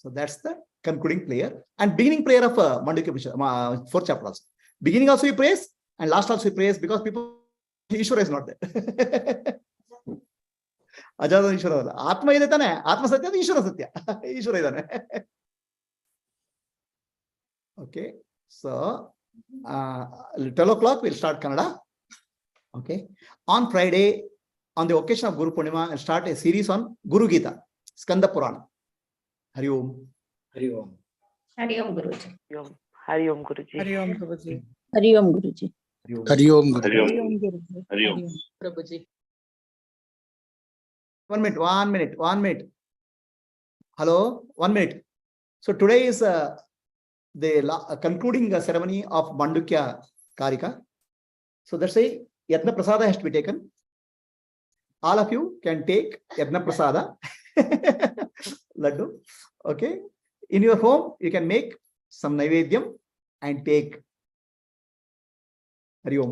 So that's the concluding prayer and beginning prayer of Mandukya Upanishad, 4th chapter also. Beginning also he prays and last also he prays because people Ishvara is not there. Ajada Ishvara ಅಲ್ಲ, ಆತ್ಮ ಇದೆ ತಾನೆ, ಆತ್ಮ ಸತ್ಯ ಅದು ಈಶ್ವರ ಸತ್ಯ, ಈಶ್ವರ ಇದ್ದಾನೆ. Okay, so 12 o'clock we'll start Kannada. Okay, on Friday, on the occasion of Guru Purnima, I'll start a series on Guru Gita, Skanda Purana. Hari Om. Hari Om. Hari Om Guruji. Hari Om Guruji. Hari Om Prabhuji. Hari Om Guruji. Hari Om, Guru. Hari Om Guruji. Hari Om. Prabhuji. 1 minute. Hello, 1 minute. So today is the concluding ceremony of Mandukya Karika. So that's why Yatna Prasada has to be taken. All of you can take Yatna Prasada. Laddu. Okay. In your home, you can make some Naivedyam and take. Hari Om.